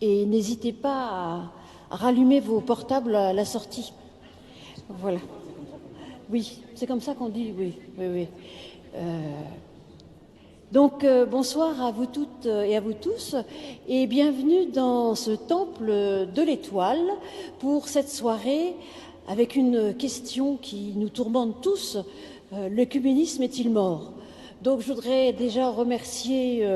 Et n'hésitez pas à rallumer vos portables à la sortie. Voilà. Oui, c'est comme ça qu'on dit, oui. Donc, bonsoir à vous toutes et à vous tous, et bienvenue dans ce temple de l'Étoile pour cette soirée avec une question qui nous tourmente tous, l'œcuménisme est-il mort? Donc, je voudrais déjà remercier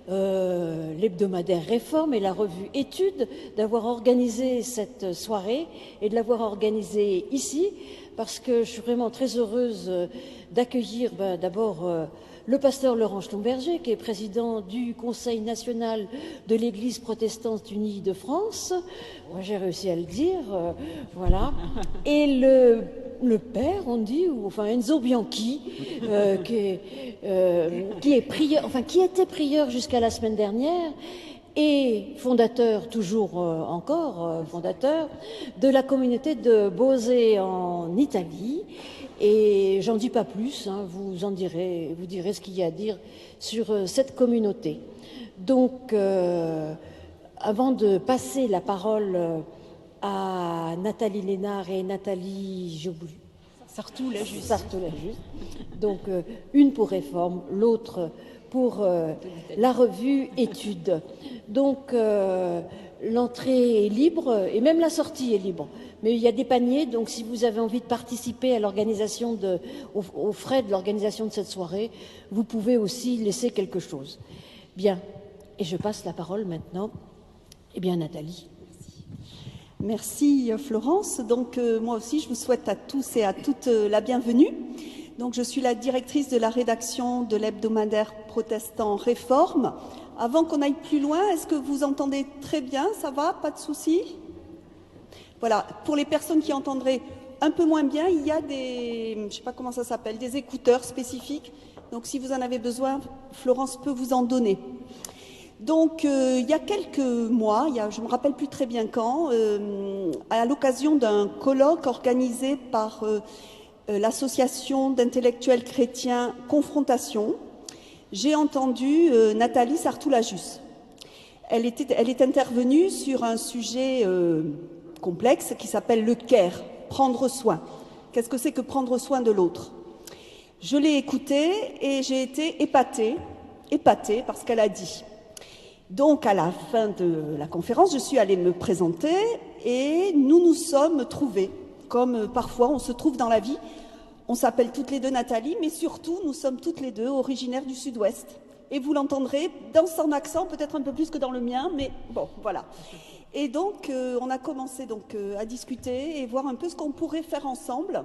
l'hebdomadaire Réforme et la revue Études d'avoir organisé cette soirée et de l'avoir organisée ici, parce que je suis vraiment très heureuse d'accueillir d'abord le pasteur Laurent Schlumberger, qui est président du Conseil national de l'Église protestante unie de France. Moi, j'ai réussi à le dire, voilà. Et le père, on dit, ou enfin Enzo Bianchi, qui était prieur jusqu'à la semaine dernière, et fondateur, toujours encore fondateur, de la communauté de Bose en Italie. Et j'en dis pas plus, hein, vous direz ce qu'il y a à dire sur cette communauté. Donc, avant de passer la parole à Nathalie Lénard et Nathalie Sartoux-Lajuste. Donc, une pour Réforme, l'autre pour la revue Études. Donc, l'entrée est libre et même la sortie est libre. Mais il y a des paniers, donc si vous avez envie de participer à l'organisation aux frais de l'organisation de cette soirée, vous pouvez aussi laisser quelque chose. Bien, et je passe la parole maintenant, Nathalie. Merci Florence. Donc moi aussi, je vous souhaite à tous et à toutes la bienvenue. Donc je suis la directrice de la rédaction de l'hebdomadaire protestant Réforme. Avant qu'on aille plus loin, est-ce que vous entendez très bien? Ça va? Pas de soucis? Voilà. Pour les personnes qui entendraient un peu moins bien, il y a des, je ne sais pas comment ça s'appelle, des écouteurs spécifiques. Donc si vous en avez besoin, Florence peut vous en donner. Donc, il y a quelques mois, je ne me rappelle plus très bien quand, à l'occasion d'un colloque organisé par l'association d'intellectuels chrétiens Confrontation, j'ai entendu Nathalie Sartoux-Lajuste. Elle est intervenue sur un sujet complexe qui s'appelle le care, prendre soin. Qu'est-ce que c'est que prendre soin de l'autre? Je l'ai écoutée et j'ai été épatée par ce qu'elle a dit. Donc, à la fin de la conférence, je suis allée me présenter et nous nous sommes trouvés, comme parfois on se trouve dans la vie. On s'appelle toutes les deux Nathalie, mais surtout, nous sommes toutes les deux originaires du Sud-Ouest. Et vous l'entendrez dans son accent, peut-être un peu plus que dans le mien, mais bon, voilà. Et donc, on a commencé à discuter et voir un peu ce qu'on pourrait faire ensemble.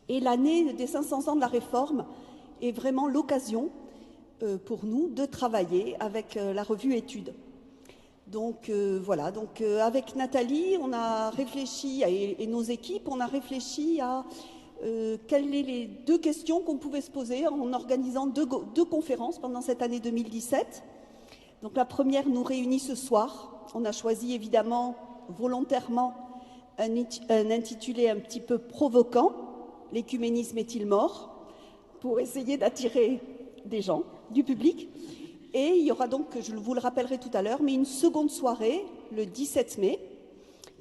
Et l'année des 500 ans de la Réforme est vraiment l'occasion pour nous de travailler avec la revue Études. Donc voilà, avec Nathalie, on a réfléchi, et nos équipes, on a réfléchi à quelles sont les deux questions qu'on pouvait se poser en organisant deux conférences pendant cette année 2017. Donc la première nous réunit ce soir. On a choisi évidemment volontairement un intitulé un petit peu provoquant, « L'écuménisme est-il mort ?», pour essayer d'attirer des gens, du public. Et il y aura donc, je vous le rappellerai tout à l'heure, mais une seconde soirée, le 17 mai,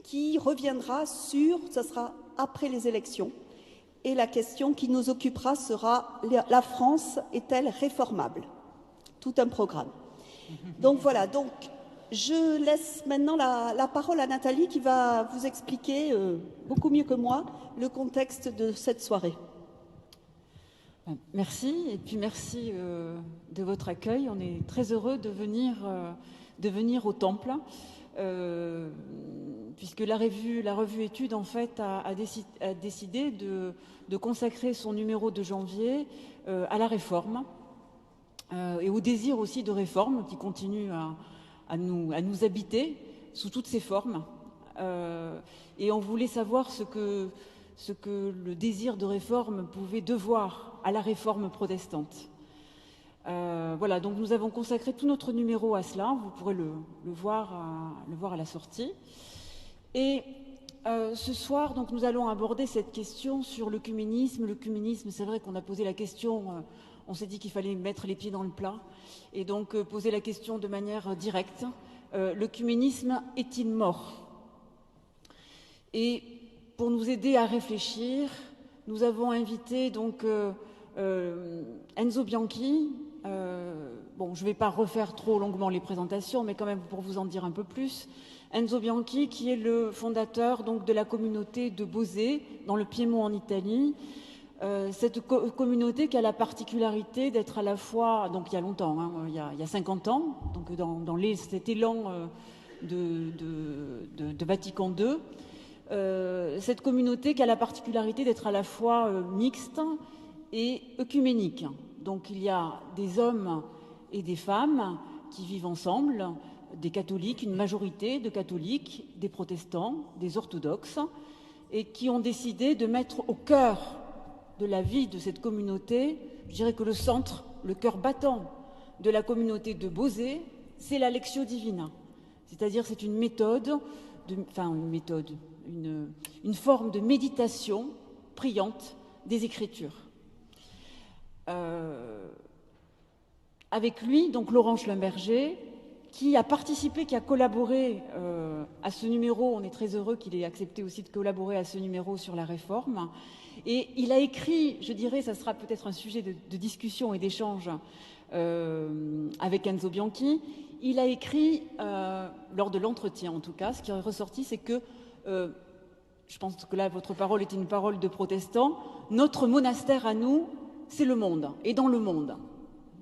qui reviendra ça sera après les élections. Et la question qui nous occupera sera « La France est-elle réformable ?» Tout un programme. Donc voilà, je laisse maintenant la parole à Nathalie qui va vous expliquer beaucoup mieux que moi le contexte de cette soirée. Merci, et puis merci de votre accueil. On est très heureux de venir au Temple, puisque la revue Études, en fait, a décidé de consacrer son numéro de janvier à la réforme et au désir aussi de réforme qui continue à nous habiter sous toutes ses formes. Et on voulait savoir ce que le désir de réforme pouvait devoir à la réforme protestante. Voilà, donc nous avons consacré tout notre numéro à cela, vous pourrez le voir à la sortie. Et ce soir, donc, nous allons aborder cette question sur l'œcuménisme. L'œcuménisme, c'est vrai qu'on a posé la question on s'est dit qu'il fallait mettre les pieds dans le plat et donc poser la question de manière directe. L'œcuménisme est-il mort? Et pour nous aider à réfléchir, nous avons invité donc Enzo Bianchi. Bon, je ne vais pas refaire trop longuement les présentations, mais quand même pour vous en dire un peu plus. Enzo Bianchi, qui est le fondateur donc, de la communauté de Bosè, dans le Piémont en Italie. Cette communauté qui a la particularité d'être à la fois, donc il y a longtemps, hein, il y a 50 ans, donc dans cet élan de Vatican II, cette communauté qui a la particularité d'être à la fois mixte et œcuménique. Donc il y a des hommes et des femmes qui vivent ensemble, des catholiques, une majorité de catholiques, des protestants, des orthodoxes, et qui ont décidé de mettre au cœur de la vie de cette communauté, je dirais que le centre, le cœur battant de la communauté de Bosè, c'est la Lectio Divina. C'est-à-dire c'est une méthode, une forme de méditation priante des Écritures. Avec lui, donc Laurent Schlumberger, qui a participé, qui a collaboré à ce numéro. On est très heureux qu'il ait accepté aussi de collaborer à ce numéro sur la réforme. Et il a écrit, je dirais, ça sera peut-être un sujet de discussion et d'échange avec Enzo Bianchi. Il a écrit, lors de l'entretien en tout cas, ce qui est ressorti, c'est que, je pense que là votre parole est une parole de protestant, notre monastère à nous, c'est le monde, et dans le monde.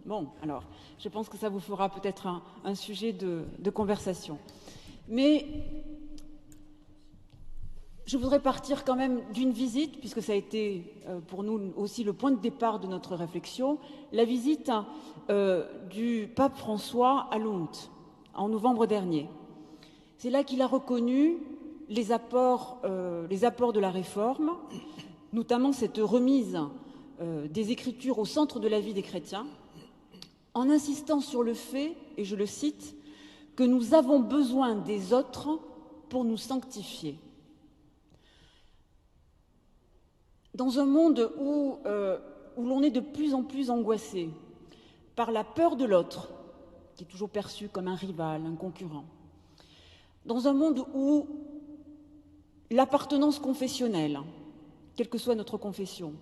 Bon, alors, je pense que ça vous fera peut-être un sujet de conversation. Mais je voudrais partir quand même d'une visite, puisque ça a été pour nous aussi le point de départ de notre réflexion, la visite du pape François à Lund, en novembre dernier. C'est là qu'il a reconnu les apports de la réforme, notamment cette remise des Écritures au centre de la vie des chrétiens, en insistant sur le fait, et je le cite, que nous avons besoin des autres pour nous sanctifier. Dans un monde où l'on est de plus en plus angoissé par la peur de l'autre, qui est toujours perçu comme un rival, un concurrent, dans un monde où l'appartenance confessionnelle, quelle que soit notre confession,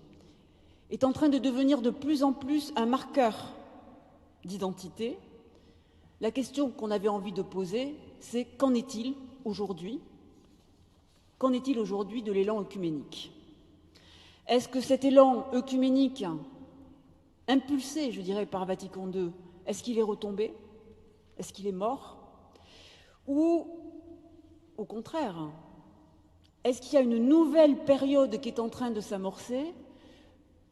est en train de devenir de plus en plus un marqueur d'identité, la question qu'on avait envie de poser, c'est qu'en est-il aujourd'hui? Qu'en est-il aujourd'hui de l'élan œcuménique? Est-ce que cet élan œcuménique, impulsé, je dirais, par Vatican II, est-ce qu'il est retombé? Est-ce qu'il est mort? Ou, au contraire, est-ce qu'il y a une nouvelle période qui est en train de s'amorcer,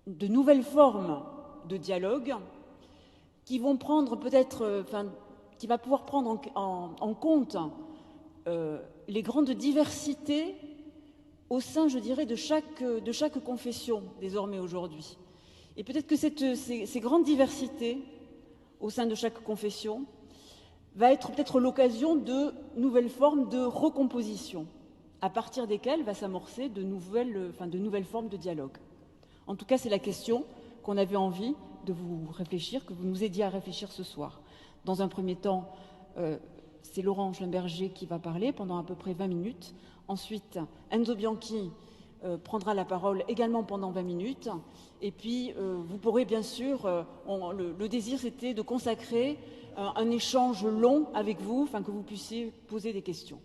de nouvelles formes de dialogue qui vont prendre peut-être, qui va pouvoir prendre en compte les grandes diversités au sein, je dirais, de chaque confession désormais aujourd'hui. Et peut-être que ces grandes diversités au sein de chaque confession va être peut-être l'occasion de nouvelles formes de recomposition, à partir desquelles va s'amorcer de nouvelles formes de dialogue. En tout cas, c'est la question qu'on avait envie de vous réfléchir, que vous nous aidiez à réfléchir ce soir. Dans un premier temps, c'est Laurent Schlumberger qui va parler pendant à peu près 20 minutes. Ensuite, Enzo Bianchi prendra la parole également pendant 20 minutes. Et puis, vous pourrez bien sûr, le désir c'était de consacrer un échange long avec vous, afin que vous puissiez poser des questions.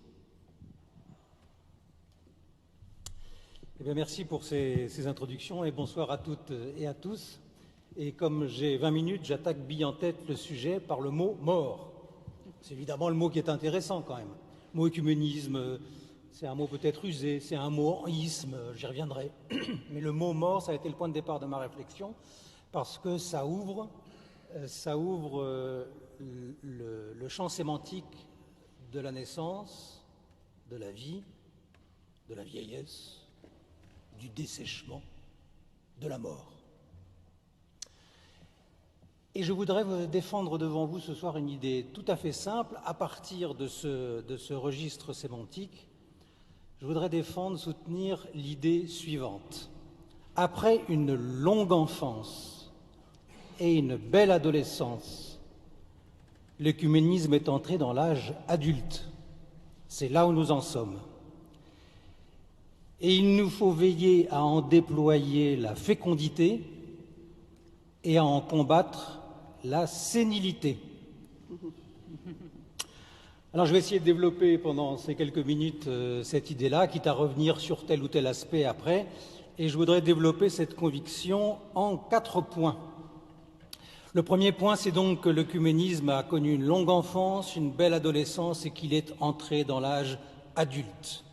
Eh bien, merci pour ces introductions et bonsoir à toutes et à tous. Et comme j'ai 20 minutes, j'attaque bille en tête le sujet par le mot « mort ». C'est évidemment le mot qui est intéressant quand même. Le mot œcuménisme, c'est un mot peut-être usé, c'est un mot en isme, j'y reviendrai. Mais le mot « mort », ça a été le point de départ de ma réflexion parce que ça ouvre le champ sémantique de la naissance, de la vie, de la vieillesse, du dessèchement, de la mort. Et je voudrais défendre devant vous ce soir une idée tout à fait simple à partir de ce registre sémantique. Je voudrais soutenir l'idée suivante. Après une longue enfance et une belle adolescence. L'œcuménisme est entré dans l'âge adulte. C'est là où nous en sommes. Et il nous faut veiller à en déployer la fécondité et à en combattre la sénilité. Alors je vais essayer de développer pendant ces quelques minutes cette idée-là, quitte à revenir sur tel ou tel aspect après, et je voudrais développer cette conviction en 4 points. Le premier point, c'est donc que l'œcuménisme a connu une longue enfance, une belle adolescence et qu'il est entré dans l'âge adulte.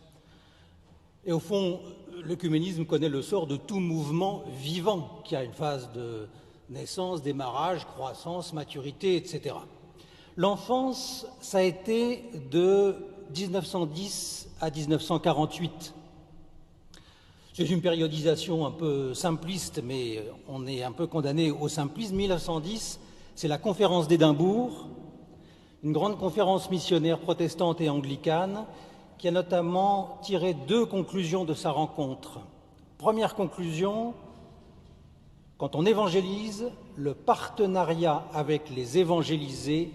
Et au fond, l'œcuménisme connaît le sort de tout mouvement vivant qui a une phase de naissance, démarrage, croissance, maturité, etc. L'enfance, ça a été de 1910 à 1948. C'est une périodisation un peu simpliste, mais on est un peu condamné au simplisme. 1910, c'est la conférence d'Édimbourg, une grande conférence missionnaire protestante et anglicane, qui a notamment tiré 2 conclusions de sa rencontre. Première conclusion, quand on évangélise, le partenariat avec les évangélisés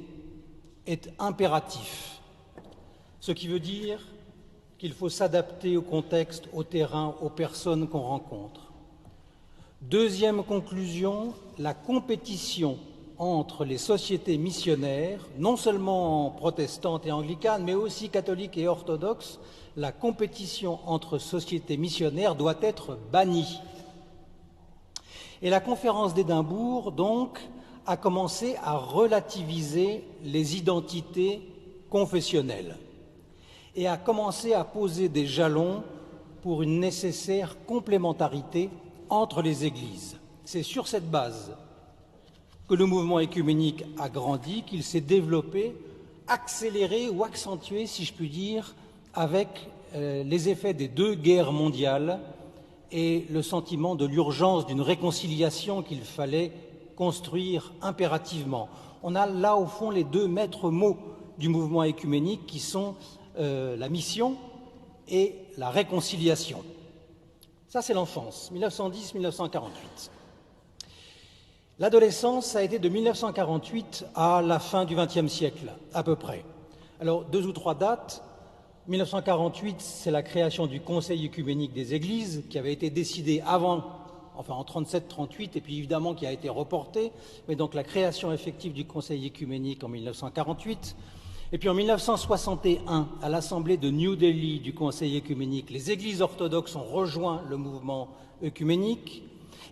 est impératif, ce qui veut dire qu'il faut s'adapter au contexte, au terrain, aux personnes qu'on rencontre. Deuxième conclusion, la compétition entre les sociétés missionnaires, non seulement protestantes et anglicanes, mais aussi catholiques et orthodoxes, la compétition entre sociétés missionnaires doit être bannie. Et la conférence d'Édimbourg, donc, a commencé à relativiser les identités confessionnelles et a commencé à poser des jalons pour une nécessaire complémentarité entre les Églises. C'est sur cette base que le mouvement œcuménique a grandi, qu'il s'est développé, accéléré ou accentué, si je puis dire, avec les effets des 2 guerres mondiales et le sentiment de l'urgence d'une réconciliation qu'il fallait construire impérativement. On a là, au fond, les 2 maîtres mots du mouvement œcuménique qui sont la mission et la réconciliation. Ça, c'est l'enfance, 1910-1948. L'adolescence, ça a été de 1948 à la fin du XXe siècle, à peu près. Alors, 2 ou 3 dates. 1948, c'est la création du Conseil œcuménique des Églises, qui avait été décidé avant, enfin en 37-38, et puis évidemment qui a été reporté, mais donc la création effective du Conseil œcuménique en 1948. Et puis en 1961, à l'Assemblée de New Delhi du Conseil œcuménique, les Églises orthodoxes ont rejoint le mouvement œcuménique.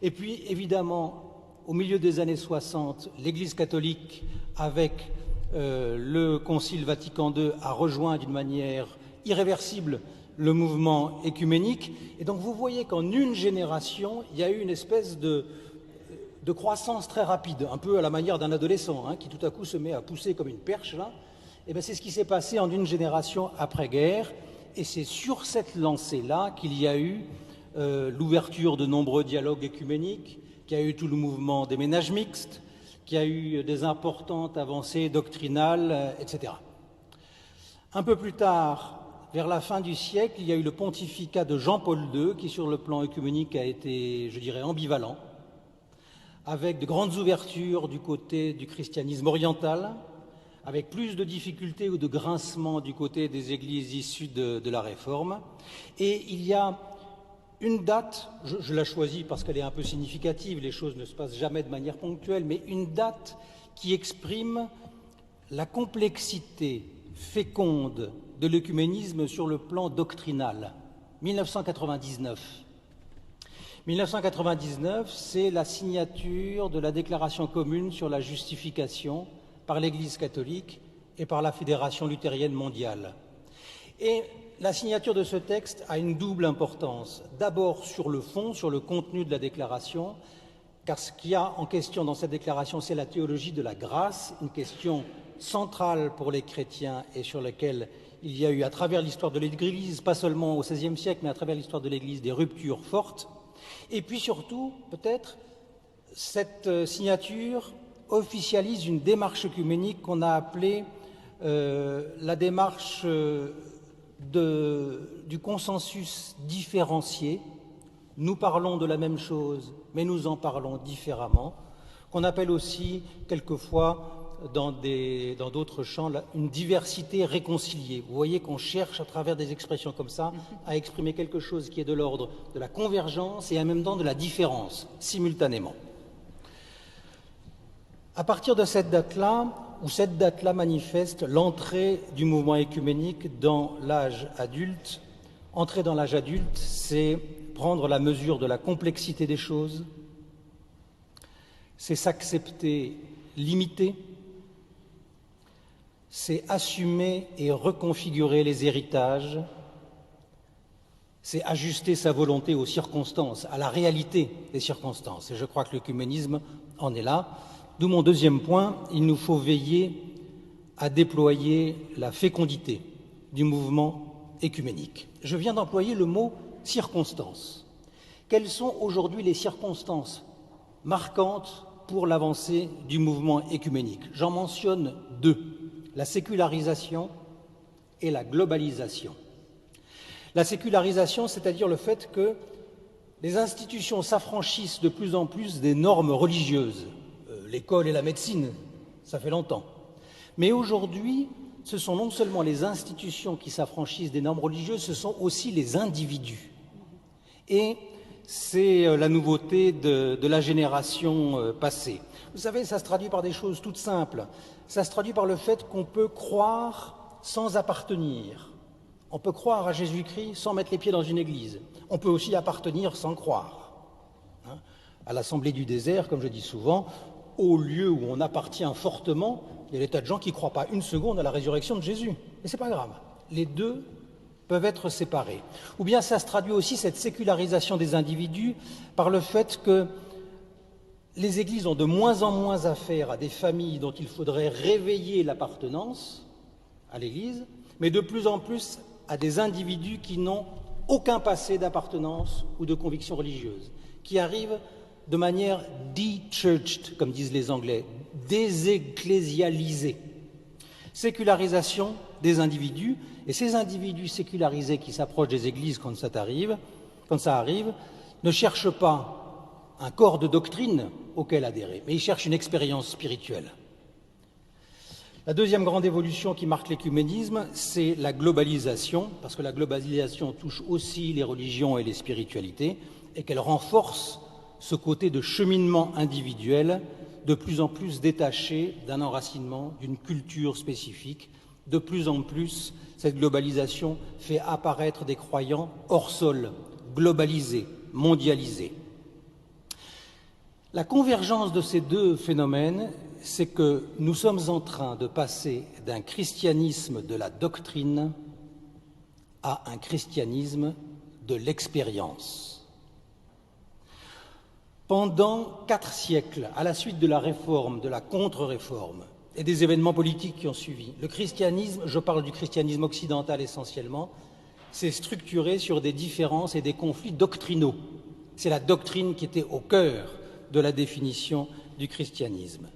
Et puis évidemment, au milieu des années 60, l'Église catholique, avec le Concile Vatican II, a rejoint d'une manière irréversible le mouvement œcuménique. Et donc vous voyez qu'en une génération, il y a eu une espèce de croissance très rapide, un peu à la manière d'un adolescent qui tout à coup se met à pousser comme une perche là. Et bien c'est ce qui s'est passé en une génération après-guerre, et c'est sur cette lancée-là qu'il y a eu l'ouverture de nombreux dialogues œcuméniques, qu'il y a eu tout le mouvement des ménages mixtes, qu'il y a eu des importantes avancées doctrinales, etc. Un peu plus tard, vers la fin du siècle, il y a eu le pontificat de Jean-Paul II, qui sur le plan œcuménique a été, je dirais, ambivalent, avec de grandes ouvertures du côté du christianisme oriental, avec plus de difficultés ou de grincements du côté des églises issues de la Réforme. Et il y a une date, je la choisis parce qu'elle est un peu significative, les choses ne se passent jamais de manière ponctuelle, mais une date qui exprime la complexité féconde de l'œcuménisme sur le plan doctrinal. 1999. 1999, c'est la signature de la déclaration commune sur la justification par l'Église catholique et par la Fédération luthérienne mondiale. Et la signature de ce texte a une double importance. D'abord sur le fond, sur le contenu de la déclaration, car ce qu'il y a en question dans cette déclaration, c'est la théologie de la grâce, une question centrale pour les chrétiens et sur laquelle il y a eu, à travers l'histoire de l'Église, pas seulement au XVIe siècle, mais à travers l'histoire de l'Église, des ruptures fortes. Et puis surtout, peut-être, cette signature officialise une démarche œcuménique qu'on a appelée la démarche du consensus différencié. Nous parlons de la même chose, mais nous en parlons différemment, qu'on appelle aussi quelquefois dans d'autres champs une diversité réconciliée. Vous voyez qu'on cherche à travers des expressions comme ça à exprimer quelque chose qui est de l'ordre de la convergence et en même temps de la différence simultanément. À partir de cette date-là, où cette date-là manifeste l'entrée du mouvement écuménique dans l'âge adulte. Entrer dans l'âge adulte, c'est prendre la mesure de la complexité des choses, c'est s'accepter limité, c'est assumer et reconfigurer les héritages, c'est ajuster sa volonté aux circonstances, à la réalité des circonstances. Et je crois que l'œcuménisme en est là. D'où mon deuxième point, il nous faut veiller à déployer la fécondité du mouvement écuménique. Je viens d'employer le mot « circonstances ». Quelles sont aujourd'hui les circonstances marquantes pour l'avancée du mouvement écuménique? J'en mentionne deux, la sécularisation et la globalisation. La sécularisation, c'est-à-dire le fait que les institutions s'affranchissent de plus en plus des normes religieuses. L'école et la médecine, ça fait longtemps. Mais aujourd'hui, ce sont non seulement les institutions qui s'affranchissent des normes religieuses, ce sont aussi les individus. Et c'est la nouveauté de la génération passée. Vous savez, ça se traduit par des choses toutes simples. Ça se traduit par le fait qu'on peut croire sans appartenir. On peut croire à Jésus-Christ sans mettre les pieds dans une église. On peut aussi appartenir sans croire. À l'Assemblée du désert, comme je dis souvent, au lieu où on appartient fortement, il y a des tas de gens qui ne croient pas une seconde à la résurrection de Jésus. Mais ce n'est pas grave. Les deux peuvent être séparés. Ou bien ça se traduit aussi, cette sécularisation des individus, par le fait que les églises ont de moins en moins affaire à des familles dont il faudrait réveiller l'appartenance à l'église, mais de plus en plus à des individus qui n'ont aucun passé d'appartenance ou de conviction religieuse, qui arrivent de manière de-churched, comme disent les Anglais, désecclésialisée. Sécularisation des individus, et ces individus sécularisés qui s'approchent des églises quand ça arrive, ne cherchent pas un corps de doctrine auquel adhérer, mais ils cherchent une expérience spirituelle. La deuxième grande évolution qui marque l'écuménisme, c'est la globalisation, parce que la globalisation touche aussi les religions et les spiritualités, et qu'elle renforce ce côté de cheminement individuel de plus en plus détaché d'un enracinement, d'une culture spécifique. De plus en plus, cette globalisation fait apparaître des croyants hors sol, globalisés, mondialisés. La convergence de ces deux phénomènes, c'est que nous sommes en train de passer d'un christianisme de la doctrine à un christianisme de l'expérience. Pendant 4 siècles, à la suite de la réforme, de la contre-réforme et des événements politiques qui ont suivi, le christianisme, je parle du christianisme occidental essentiellement, s'est structuré sur des différences et des conflits doctrinaux. C'est la doctrine qui était au cœur de la définition du christianisme.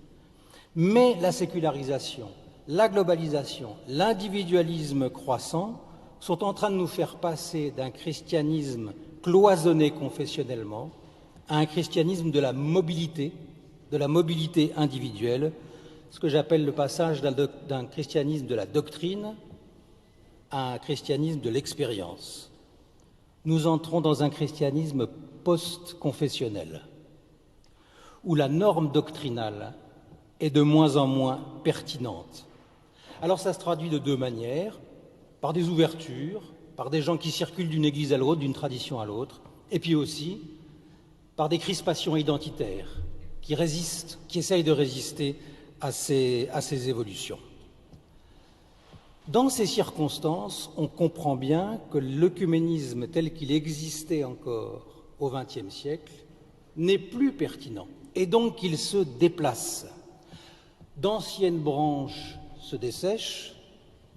Mais la sécularisation, la globalisation, l'individualisme croissant sont en train de nous faire passer d'un christianisme cloisonné confessionnellement à un christianisme de la mobilité individuelle, ce que j'appelle le passage d'un christianisme de la doctrine à un christianisme de l'expérience. Nous entrons dans un christianisme post-confessionnel, où la norme doctrinale est de moins en moins pertinente. Alors ça se traduit de deux manières, par des ouvertures, par des gens qui circulent d'une église à l'autre, d'une tradition à l'autre, et puis aussi par des crispations identitaires qui résistent, qui essayent de résister à ces évolutions. Dans ces circonstances, on comprend bien que l'œcuménisme tel qu'il existait encore au XXe siècle n'est plus pertinent et donc qu'il se déplace. D'anciennes branches se dessèchent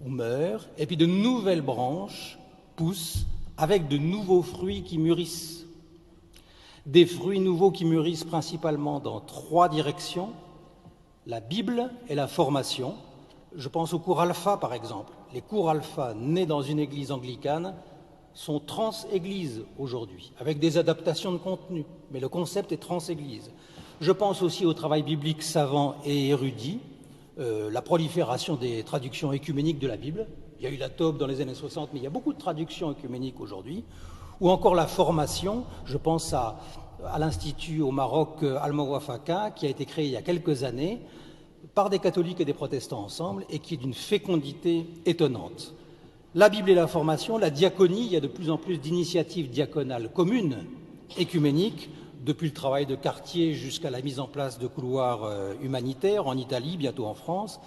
ou meurent et puis de nouvelles branches poussent avec de nouveaux fruits qui mûrissent. Des fruits nouveaux qui mûrissent principalement dans 3 directions, la Bible et la formation. Je pense au cours alpha, par exemple. Les cours alpha nés dans une église anglicane sont trans-églises aujourd'hui, avec des adaptations de contenu, mais le concept est trans-église. Je pense aussi au travail biblique savant et érudit, la prolifération des traductions œcuméniques de la Bible. Il y a eu la Taube dans les années 60, mais il y a beaucoup de traductions œcuméniques aujourd'hui. Ou encore la formation, je pense à l'Institut au Maroc Al-Mawafaka, qui a été créé il y a quelques années par des catholiques et des protestants ensemble, et qui est d'une fécondité étonnante. La Bible et la formation, la diaconie, il y a de plus en plus d'initiatives diaconales communes, écuméniques, depuis le travail de quartier jusqu'à la mise en place de couloirs humanitaires en Italie, bientôt en France.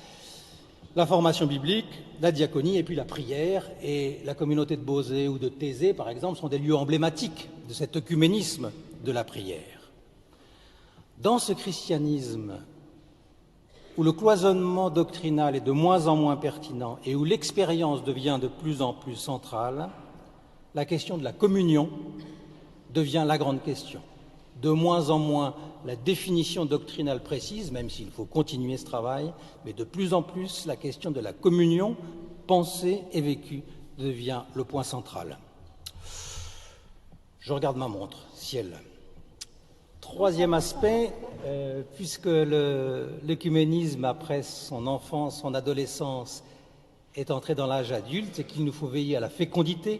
La formation biblique, la diaconie et puis la prière. Et la communauté de Bauzé ou de Thésée, par exemple, sont des lieux emblématiques de cet œcuménisme de la prière. Dans ce christianisme où le cloisonnement doctrinal est de moins en moins pertinent et où l'expérience devient de plus en plus centrale, la question de la communion devient la grande question. De moins en moins la définition doctrinale précise, même s'il faut continuer ce travail, mais de plus en plus la question de la communion pensée et vécue devient le point central. Je regarde ma montre, ciel. Troisième aspect, puisque l'œcuménisme, après son enfance, son adolescence, est entré dans l'âge adulte, c'est qu'il nous faut veiller à la fécondité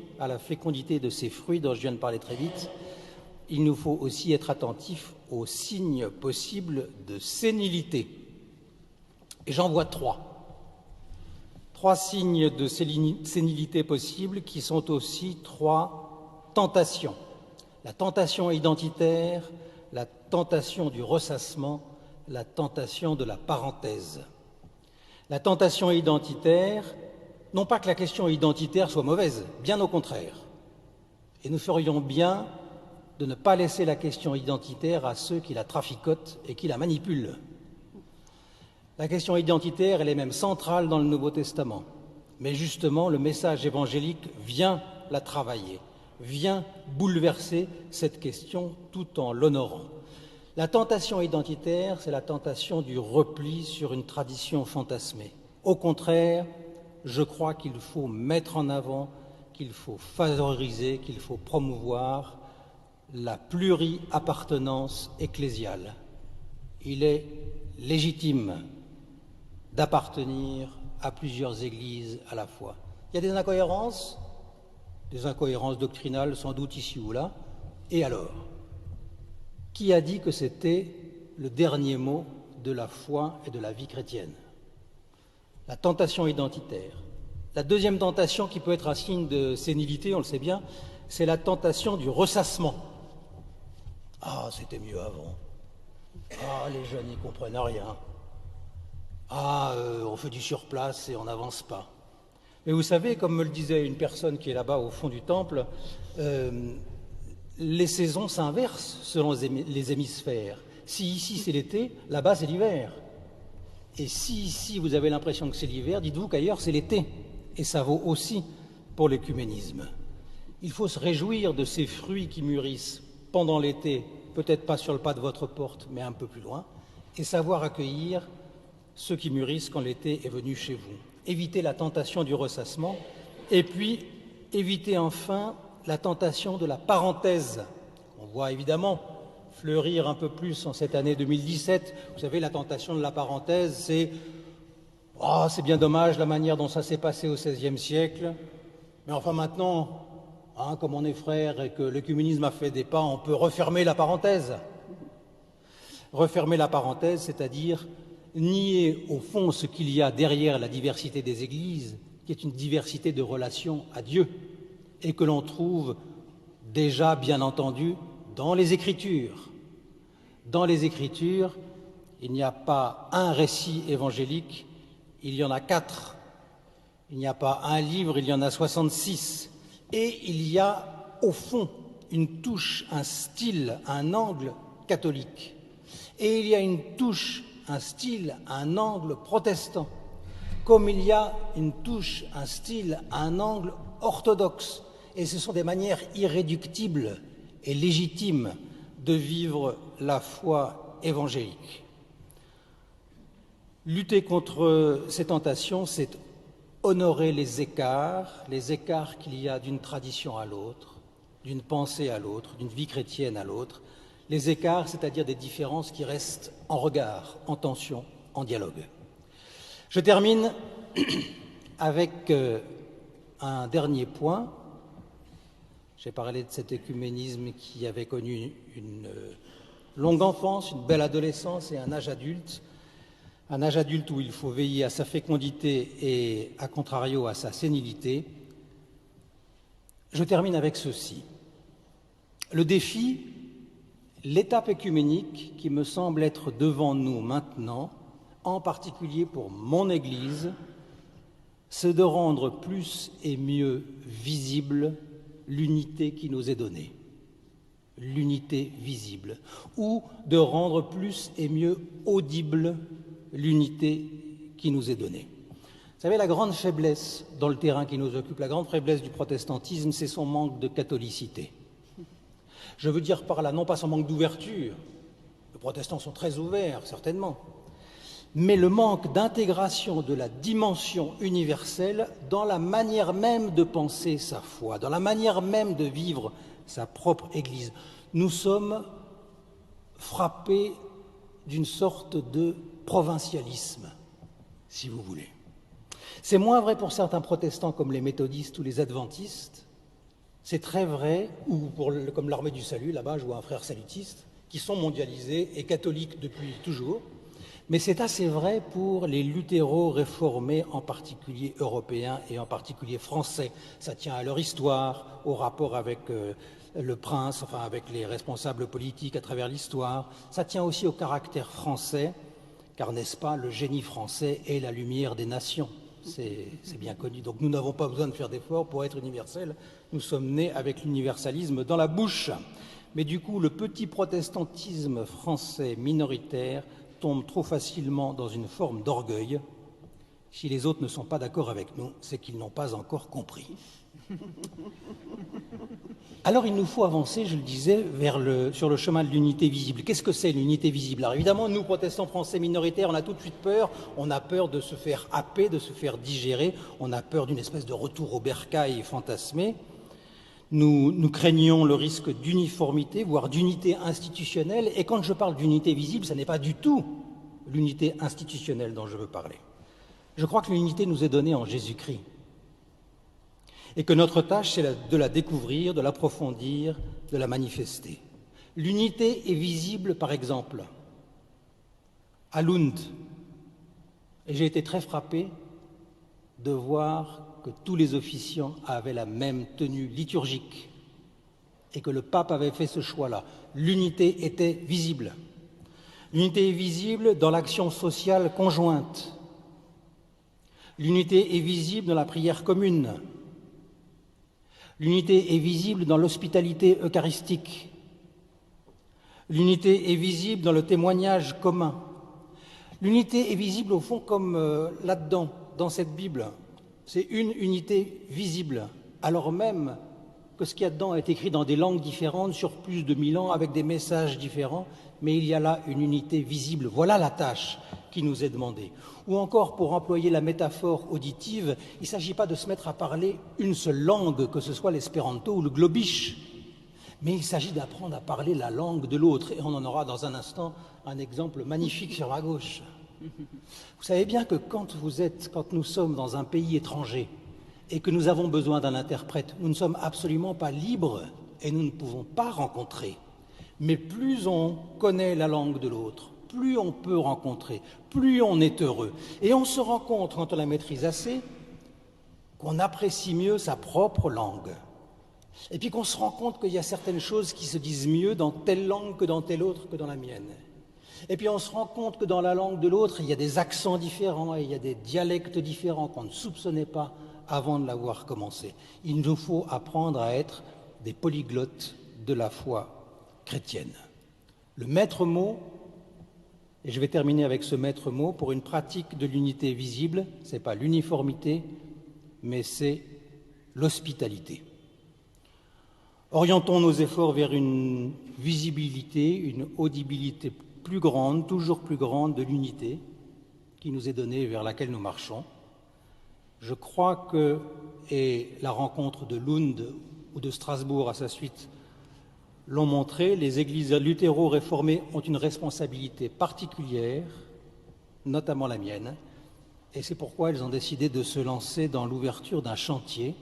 de ces fruits dont je viens de parler très vite. Il nous faut aussi être attentifs aux signes possibles de sénilité. Et j'en vois trois. Trois signes de sénilité possibles qui sont aussi trois tentations. La tentation identitaire, la tentation du ressassement, la tentation de la parenthèse. La tentation identitaire, non pas que la question identitaire soit mauvaise, bien au contraire. Et nous ferions bien de ne pas laisser la question identitaire à ceux qui la traficotent et qui la manipulent. La question identitaire, elle est même centrale dans le Nouveau Testament. Mais justement, le message évangélique vient la travailler, vient bouleverser cette question tout en l'honorant. La tentation identitaire, c'est la tentation du repli sur une tradition fantasmée. Au contraire, je crois qu'il faut mettre en avant, qu'il faut favoriser, qu'il faut promouvoir la pluri-appartenance ecclésiale. Il est légitime d'appartenir à plusieurs églises à la fois. Il y a des incohérences doctrinales sans doute ici ou là. Et alors, qui a dit que c'était le dernier mot de la foi et de la vie chrétienne? La tentation identitaire. La deuxième tentation qui peut être un signe de sénilité, on le sait bien, c'est la tentation du ressassement. Ah, c'était mieux avant. Ah, les jeunes n'y comprennent rien. Ah, on fait du surplace et on n'avance pas. Mais vous savez, comme me le disait une personne qui est là-bas au fond du temple, les saisons s'inversent selon les hémisphères. Si ici c'est l'été, là-bas c'est l'hiver. Et si ici vous avez l'impression que c'est l'hiver, dites-vous qu'ailleurs c'est l'été. Et ça vaut aussi pour l'œcuménisme. Il faut se réjouir de ces fruits qui mûrissent pendant l'été, peut-être pas sur le pas de votre porte, mais un peu plus loin, et savoir accueillir ceux qui mûrissent quand l'été est venu chez vous. Éviter la tentation du ressassement, et puis éviter enfin la tentation de la parenthèse. On voit évidemment fleurir un peu plus en cette année 2017. Vous savez, la tentation de la parenthèse, c'est « Ah, c'est bien dommage la manière dont ça s'est passé au XVIe siècle, mais enfin maintenant... » comme on est frère et que l'œcuménisme a fait des pas, on peut refermer la parenthèse. Refermer la parenthèse, c'est-à-dire nier au fond ce qu'il y a derrière la diversité des églises, qui est une diversité de relations à Dieu, et que l'on trouve déjà, bien entendu, dans les Écritures. Dans les Écritures, il n'y a pas un récit évangélique, il y en a 4. Il n'y a pas un livre, il y en a 66. Et il y a, au fond, une touche, un style, un angle catholique. Et il y a une touche, un style, un angle protestant. Comme il y a une touche, un style, un angle orthodoxe. Et ce sont des manières irréductibles et légitimes de vivre la foi évangélique. Lutter contre ces tentations, c'est honorer les écarts qu'il y a d'une tradition à l'autre, d'une pensée à l'autre, d'une vie chrétienne à l'autre, Les écarts, c'est-à-dire des différences qui restent en regard, en tension, en dialogue. Je termine avec un dernier point. J'ai parlé de cet œcuménisme qui avait connu une longue enfance, une belle adolescence et un âge adulte où il faut veiller à sa fécondité et, à contrario, à sa sénilité. Je termine avec ceci. Le défi, l'étape œcuménique qui me semble être devant nous maintenant, en particulier pour mon Église, c'est de rendre plus et mieux visible l'unité qui nous est donnée. L'unité visible. Ou de rendre plus et mieux audible l'unité qui nous est donnée. Vous savez, la grande faiblesse dans le terrain qui nous occupe, la grande faiblesse du protestantisme, c'est son manque de catholicité. Je veux dire par là, non pas son manque d'ouverture, les protestants sont très ouverts, certainement, mais le manque d'intégration de la dimension universelle dans la manière même de penser sa foi, dans la manière même de vivre sa propre Église. Nous sommes frappés d'une sorte de provincialisme, si vous voulez. C'est moins vrai pour certains protestants comme les méthodistes ou les adventistes. C'est très vrai, ou comme l'Armée du Salut, là-bas, je vois un frère salutiste, qui sont mondialisés et catholiques depuis toujours. Mais c'est assez vrai pour les luthéraux réformés, en particulier européens et en particulier français. Ça tient à leur histoire, au rapport avec le prince, enfin avec les responsables politiques à travers l'histoire. Ça tient aussi au caractère français, car n'est-ce pas, le génie français est la lumière des nations. C'est bien connu. Donc nous n'avons pas besoin de faire d'efforts pour être universels. Nous sommes nés avec l'universalisme dans la bouche. Mais du coup, le petit protestantisme français minoritaire tombe trop facilement dans une forme d'orgueil. Si les autres ne sont pas d'accord avec nous, c'est qu'ils n'ont pas encore compris. Alors il nous faut avancer, je le disais, sur le chemin de l'unité visible. Qu'est-ce que c'est l'unité visible? Alors évidemment, nous, protestants français minoritaires, on a tout de suite peur. On a peur de se faire happer, de se faire digérer. On a peur d'une espèce de retour au bercail fantasmé. Nous craignons le risque d'uniformité, voire d'unité institutionnelle. Et quand je parle d'unité visible, ce n'est pas du tout l'unité institutionnelle dont je veux parler. Je crois que l'unité nous est donnée en Jésus-Christ. Et que notre tâche, c'est de la découvrir, de l'approfondir, de la manifester. L'unité est visible, par exemple, à Lund. Et j'ai été très frappé de voir que tous les officiants avaient la même tenue liturgique et que le pape avait fait ce choix-là. L'unité était visible. L'unité est visible dans l'action sociale conjointe. L'unité est visible dans la prière commune. L'unité est visible dans l'hospitalité eucharistique. L'unité est visible dans le témoignage commun. L'unité est visible au fond comme là-dedans, dans cette Bible. C'est une unité visible, alors même que ce qu'il y a dedans est écrit dans des langues différentes sur plus de 1000 ans avec des messages différents, mais il y a là une unité visible. Voilà la tâche qui nous est demandée. Ou encore, pour employer la métaphore auditive, il ne s'agit pas de se mettre à parler une seule langue, que ce soit l'espéranto ou le globish, mais il s'agit d'apprendre à parler la langue de l'autre. Et on en aura dans un instant un exemple magnifique sur ma gauche. Vous savez bien que quand nous sommes dans un pays étranger et que nous avons besoin d'un interprète, nous ne sommes absolument pas libres et nous ne pouvons pas rencontrer. Mais plus on connaît la langue de l'autre, plus on peut rencontrer, plus on est heureux. Et on se rend compte, quand on la maîtrise assez, qu'on apprécie mieux sa propre langue. Et puis qu'on se rend compte qu'il y a certaines choses qui se disent mieux dans telle langue que dans telle autre que dans la mienne. Et puis on se rend compte que dans la langue de l'autre, il y a des accents différents et il y a des dialectes différents qu'on ne soupçonnait pas avant de l'avoir commencé. Il nous faut apprendre à être des polyglottes de la foi chrétienne. Le maître mot, et je vais terminer avec ce maître mot, pour une pratique de l'unité visible, ce n'est pas l'uniformité, mais c'est l'hospitalité. Orientons nos efforts vers une visibilité, une audibilité plus grande, toujours plus grande de l'unité qui nous est donnée, vers laquelle nous marchons. Je crois que, et la rencontre de Lund ou de Strasbourg à sa suite l'ont montré, les églises luthéro-réformées ont une responsabilité particulière, notamment la mienne, et c'est pourquoi elles ont décidé de se lancer dans l'ouverture d'un chantier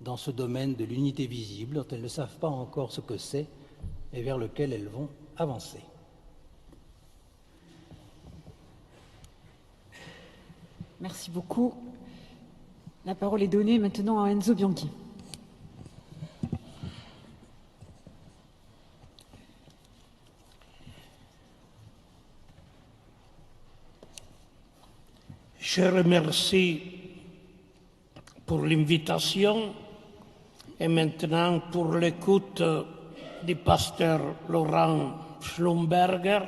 dans ce domaine de l'unité visible, dont elles ne savent pas encore ce que c'est et vers lequel elles vont avancer. Merci beaucoup. La parole est donnée maintenant à Enzo Bianchi. Je remercie pour l'invitation et maintenant pour l'écoute du pasteur Laurent Schlumberger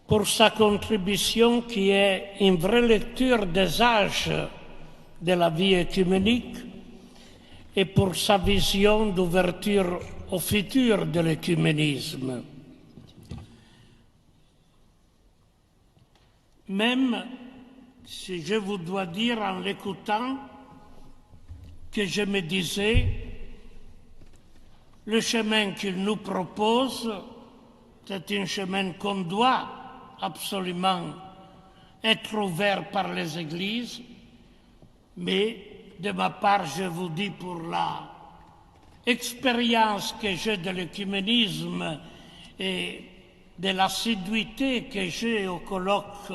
pour sa contribution qui est une vraie lecture des âges de la vie œcuménique et pour sa vision d'ouverture au futur de l'œcuménisme. Même si je vous dois dire en l'écoutant que je me disais, le chemin qu'il nous propose, c'est un chemin qu'on doit absolument être ouvert par les églises, mais de ma part, je vous dis pour la expérience que j'ai de l'œcuménisme et de l'assiduité que j'ai au colloque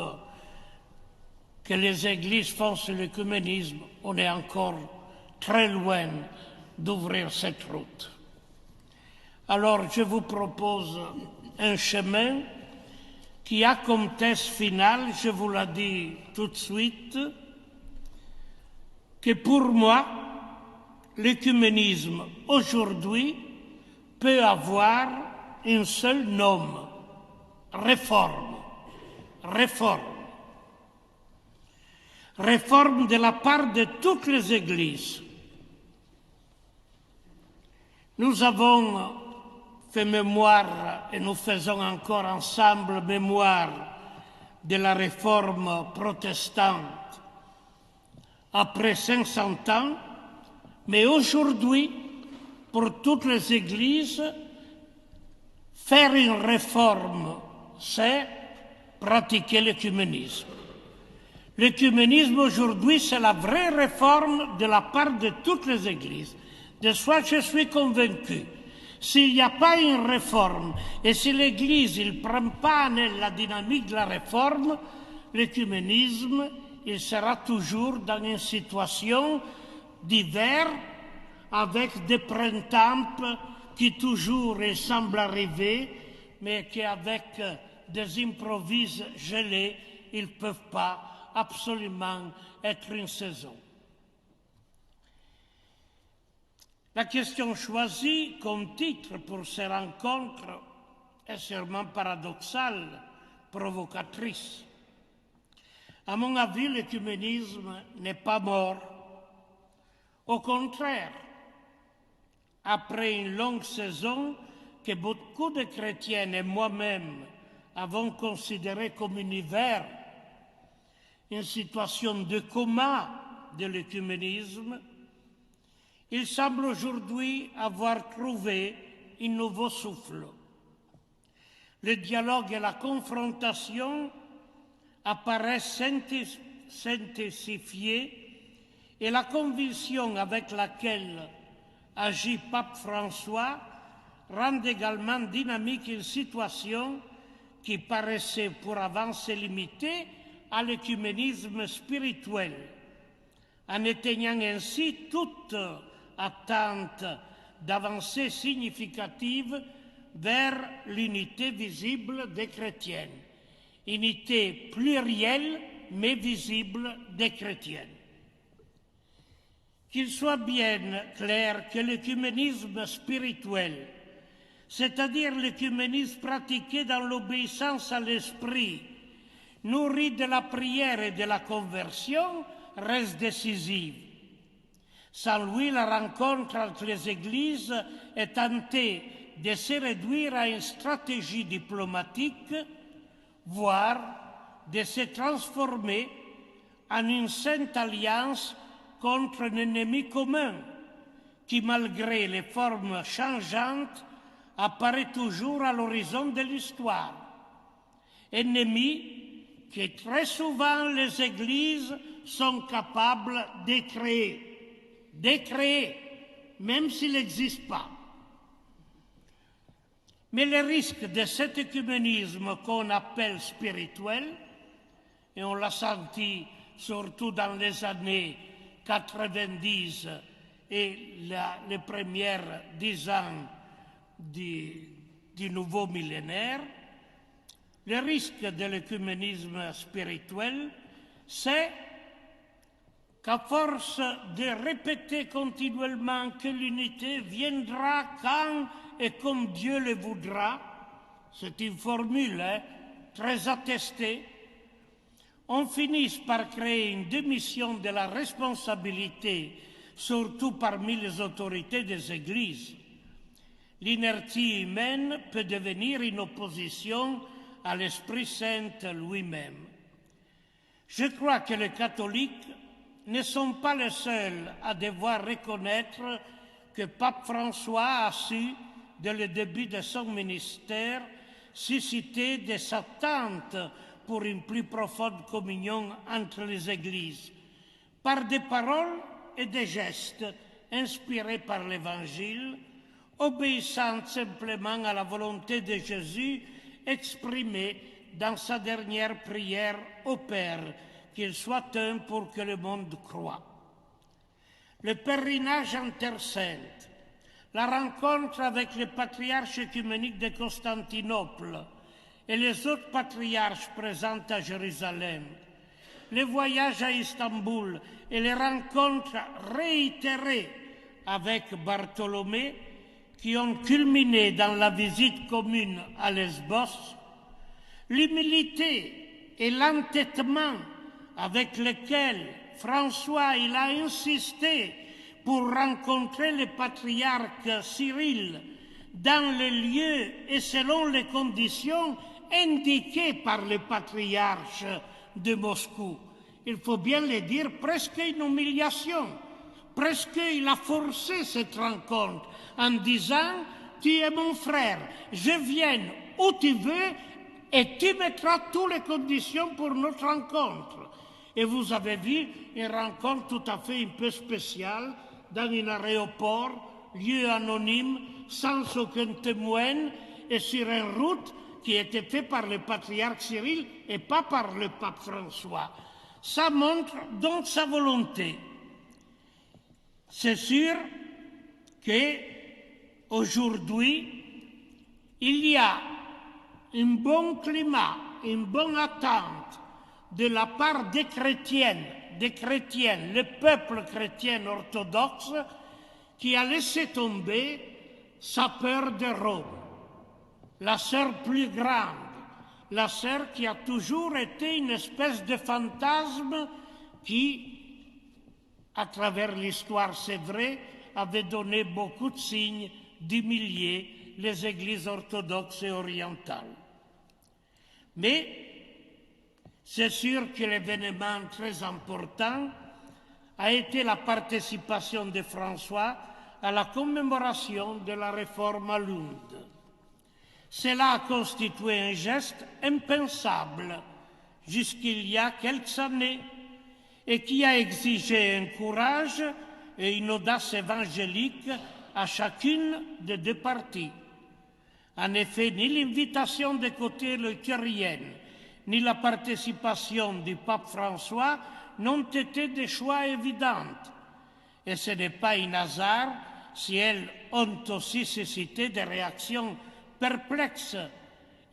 que les églises font sur l'œcuménisme, on est encore très loin d'ouvrir cette route. Alors je vous propose un chemin qui a comme thèse finale, je vous l'ai dit tout de suite, que pour moi, l'œcuménisme aujourd'hui peut avoir un seul nom, réforme. Réforme. Réforme de la part de toutes les églises. Nous avons fait mémoire, et nous faisons encore ensemble mémoire de la réforme protestante après 500 ans, mais aujourd'hui, pour toutes les églises, faire une réforme, c'est pratiquer l'œcuménisme. L'œcuménisme aujourd'hui, c'est la vraie réforme de la part de toutes les églises. De soi, je suis convaincu. S'il n'y a pas une réforme et si l'Église ne prend pas en elle la dynamique de la réforme, l'œcuménisme, il sera toujours dans une situation d'hiver avec des printemps qui toujours semblent arriver, mais qu'avec des improvises gelés, ils ne peuvent pas absolument être une saison. La question choisie comme titre pour ces rencontres est sûrement paradoxale, provocatrice. À mon avis, l'œcuménisme n'est pas mort. Au contraire, après une longue saison que beaucoup de chrétiens et moi-même avons considérée comme un hiver, une situation de coma de l'œcuménisme, il semble aujourd'hui avoir trouvé un nouveau souffle. Le dialogue et la confrontation apparaissent s'intensifier et la conviction avec laquelle agit Pape François rend également dynamique une situation qui paraissait pour avancer limitée à l'œcuménisme spirituel, en éteignant ainsi toute attente d'avancées significatives vers l'unité visible des chrétiennes, unité plurielle mais visible des chrétiennes. Qu'il soit bien clair que l'œcuménisme spirituel, c'est-à-dire l'œcuménisme pratiqué dans l'obéissance à l'esprit, nourri de la prière et de la conversion, reste décisive. Sans lui, la rencontre entre les églises est tentée de se réduire à une stratégie diplomatique, voire de se transformer en une sainte alliance contre un ennemi commun qui, malgré les formes changeantes, apparaît toujours à l'horizon de l'histoire. Ennemi que très souvent les églises sont capables de créer, même s'il n'existe pas. Mais le risque de cet œcuménisme qu'on appelle spirituel, et on l'a senti surtout dans les années 90 et les premières 10 ans du nouveau millénaire, le risque de l'œcuménisme spirituel, c'est qu'à force de répéter continuellement que l'unité viendra quand et comme Dieu le voudra, c'est une formule très attestée, on finisse par créer une démission de la responsabilité, surtout parmi les autorités des églises. L'inertie humaine peut devenir une opposition à l'Esprit Saint lui-même. Je crois que les catholiques ne sont pas les seuls à devoir reconnaître que Pape François a su, dès le début de son ministère, susciter des attentes pour une plus profonde communion entre les églises, par des paroles et des gestes inspirés par l'Évangile, obéissant simplement à la volonté de Jésus exprimée dans sa dernière prière au Père, qu'il soit un pour que le monde croie. Le pèlerinage en Terre Sainte, la rencontre avec le patriarche œcuménique de Constantinople et les autres patriarches présents à Jérusalem, les voyages à Istanbul et les rencontres réitérées avec Bartholomée qui ont culminé dans la visite commune à Lesbos, l'humilité et l'entêtement avec lesquels François il a insisté pour rencontrer le patriarche Cyril dans les lieux et selon les conditions indiquées par le patriarche de Moscou. Il faut bien le dire, presque une humiliation. Presque il a forcé cette rencontre en disant « Tu es mon frère, je viens où tu veux et tu mettras toutes les conditions pour notre rencontre. » Et vous avez vu une rencontre tout à fait un peu spéciale dans un aéroport, lieu anonyme, sans aucun témoin et sur une route qui était faite par le patriarche Cyril et pas par le pape François. Ça montre donc sa volonté. C'est sûr qu'aujourd'hui, il y a un bon climat, une bonne attente de la part des chrétiens, le peuple chrétien orthodoxe, qui a laissé tomber sa peur de Rome, la sœur plus grande, la sœur qui a toujours été une espèce de fantasme qui, à travers l'histoire, c'est vrai, avait donné beaucoup de signes d'humilier les églises orthodoxes et orientales. Mais c'est sûr que l'événement très important a été la participation de François à la commémoration de la réforme à Lund. Cela a constitué un geste impensable jusqu'il y a quelques années et qui a exigé un courage et une audace évangélique à chacune des deux parties. En effet, ni l'invitation des côtés luthériennes, ni la participation du pape François n'ont été des choix évidents. Et ce n'est pas un hasard si elles ont aussi suscité des réactions perplexes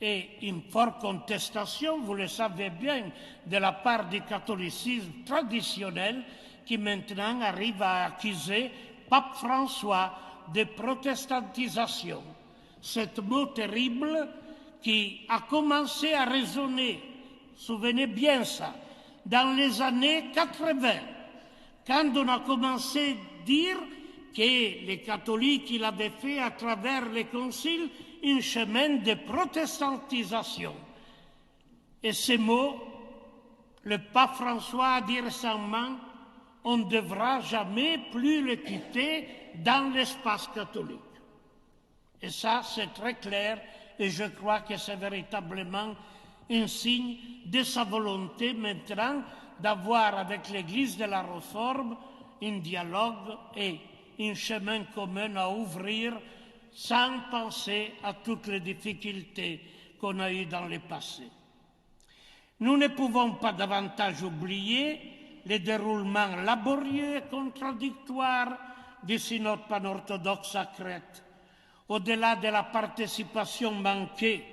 et une forte contestation, vous le savez bien, de la part du catholicisme traditionnel qui maintenant arrive à accuser pape François de protestantisation. Ce mot terrible qui a commencé à résonner, souvenez bien ça, dans les années 80, quand on a commencé à dire que les catholiques il avaient fait à travers les conciles un chemin de protestantisation. Et ces mots, le pape François a dit récemment, on ne devra jamais plus le quitter dans l'espace catholique. Et ça, c'est très clair, et je crois que c'est véritablement un signe de sa volonté maintenant d'avoir avec l'Église de la Réforme un dialogue et un chemin commun à ouvrir sans penser à toutes les difficultés qu'on a eues dans le passé. Nous ne pouvons pas davantage oublier le déroulement laborieux et contradictoire du synode panorthodoxe à Crète, au-delà de la participation manquée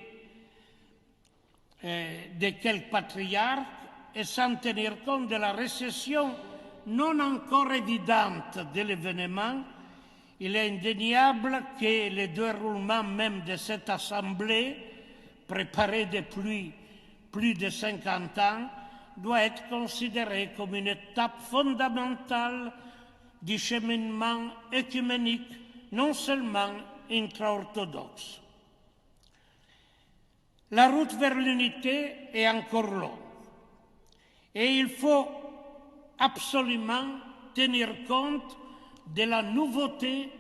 de quelques patriarches et sans tenir compte de la récession non encore évidente de l'événement, il est indéniable que le déroulement même de cette assemblée, préparée depuis plus de 50 ans, doit être considéré comme une étape fondamentale du cheminement œcuménique, non seulement intra-orthodoxe. La route vers l'unité est encore longue et il faut absolument tenir compte de la nouveauté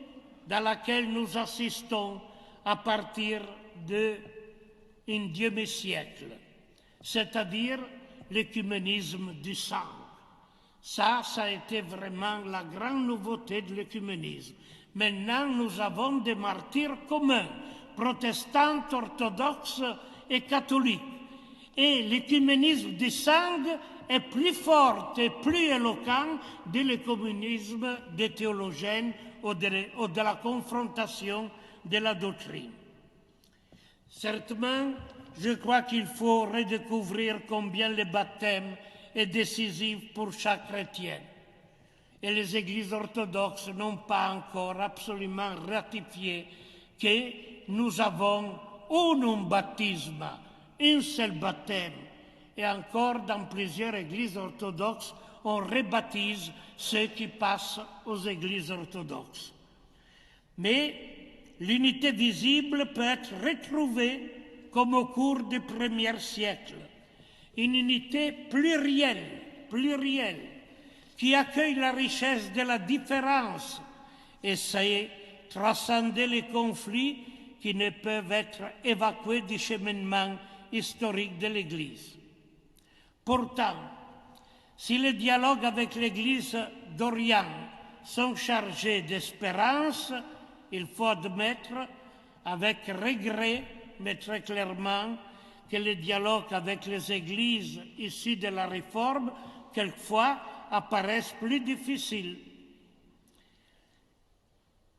dans laquelle nous assistons à partir d'un demi-siècle, c'est-à-dire l'œcuménisme du sang. Ça a été vraiment la grande nouveauté de l'œcuménisme. Maintenant, nous avons des martyrs communs, protestants, orthodoxes et catholiques. Et l'œcuménisme du sang est plus fort et plus éloquent de l'œcuménisme des théologiens ou de la confrontation de la doctrine. Certainement, je crois qu'il faut redécouvrir combien le baptême est décisif pour chaque chrétien. Et les églises orthodoxes n'ont pas encore absolument ratifié que nous avons un baptême, un seul baptême. Et encore dans plusieurs églises orthodoxes, on rebaptise ceux qui passent aux églises orthodoxes. Mais l'unité visible peut être retrouvée comme au cours du premier siècle. Une unité plurielle, qui accueille la richesse de la différence et sait transcender les conflits qui ne peuvent être évacués du cheminement historique de l'Église. Pourtant, si les dialogues avec l'Église d'Orient sont chargés d'espérance, il faut admettre avec regret, mais très clairement, que les dialogues avec les églises issues de la Réforme, quelquefois, apparaissent plus difficiles.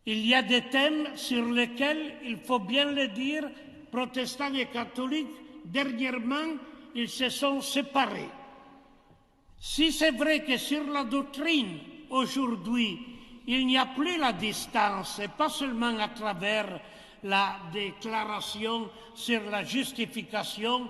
Il y a des thèmes sur lesquels, il faut bien le dire, protestants et catholiques, dernièrement, ils se sont séparés. Si c'est vrai que sur la doctrine, aujourd'hui, il n'y a plus la distance, et pas seulement à travers la déclaration sur la justification,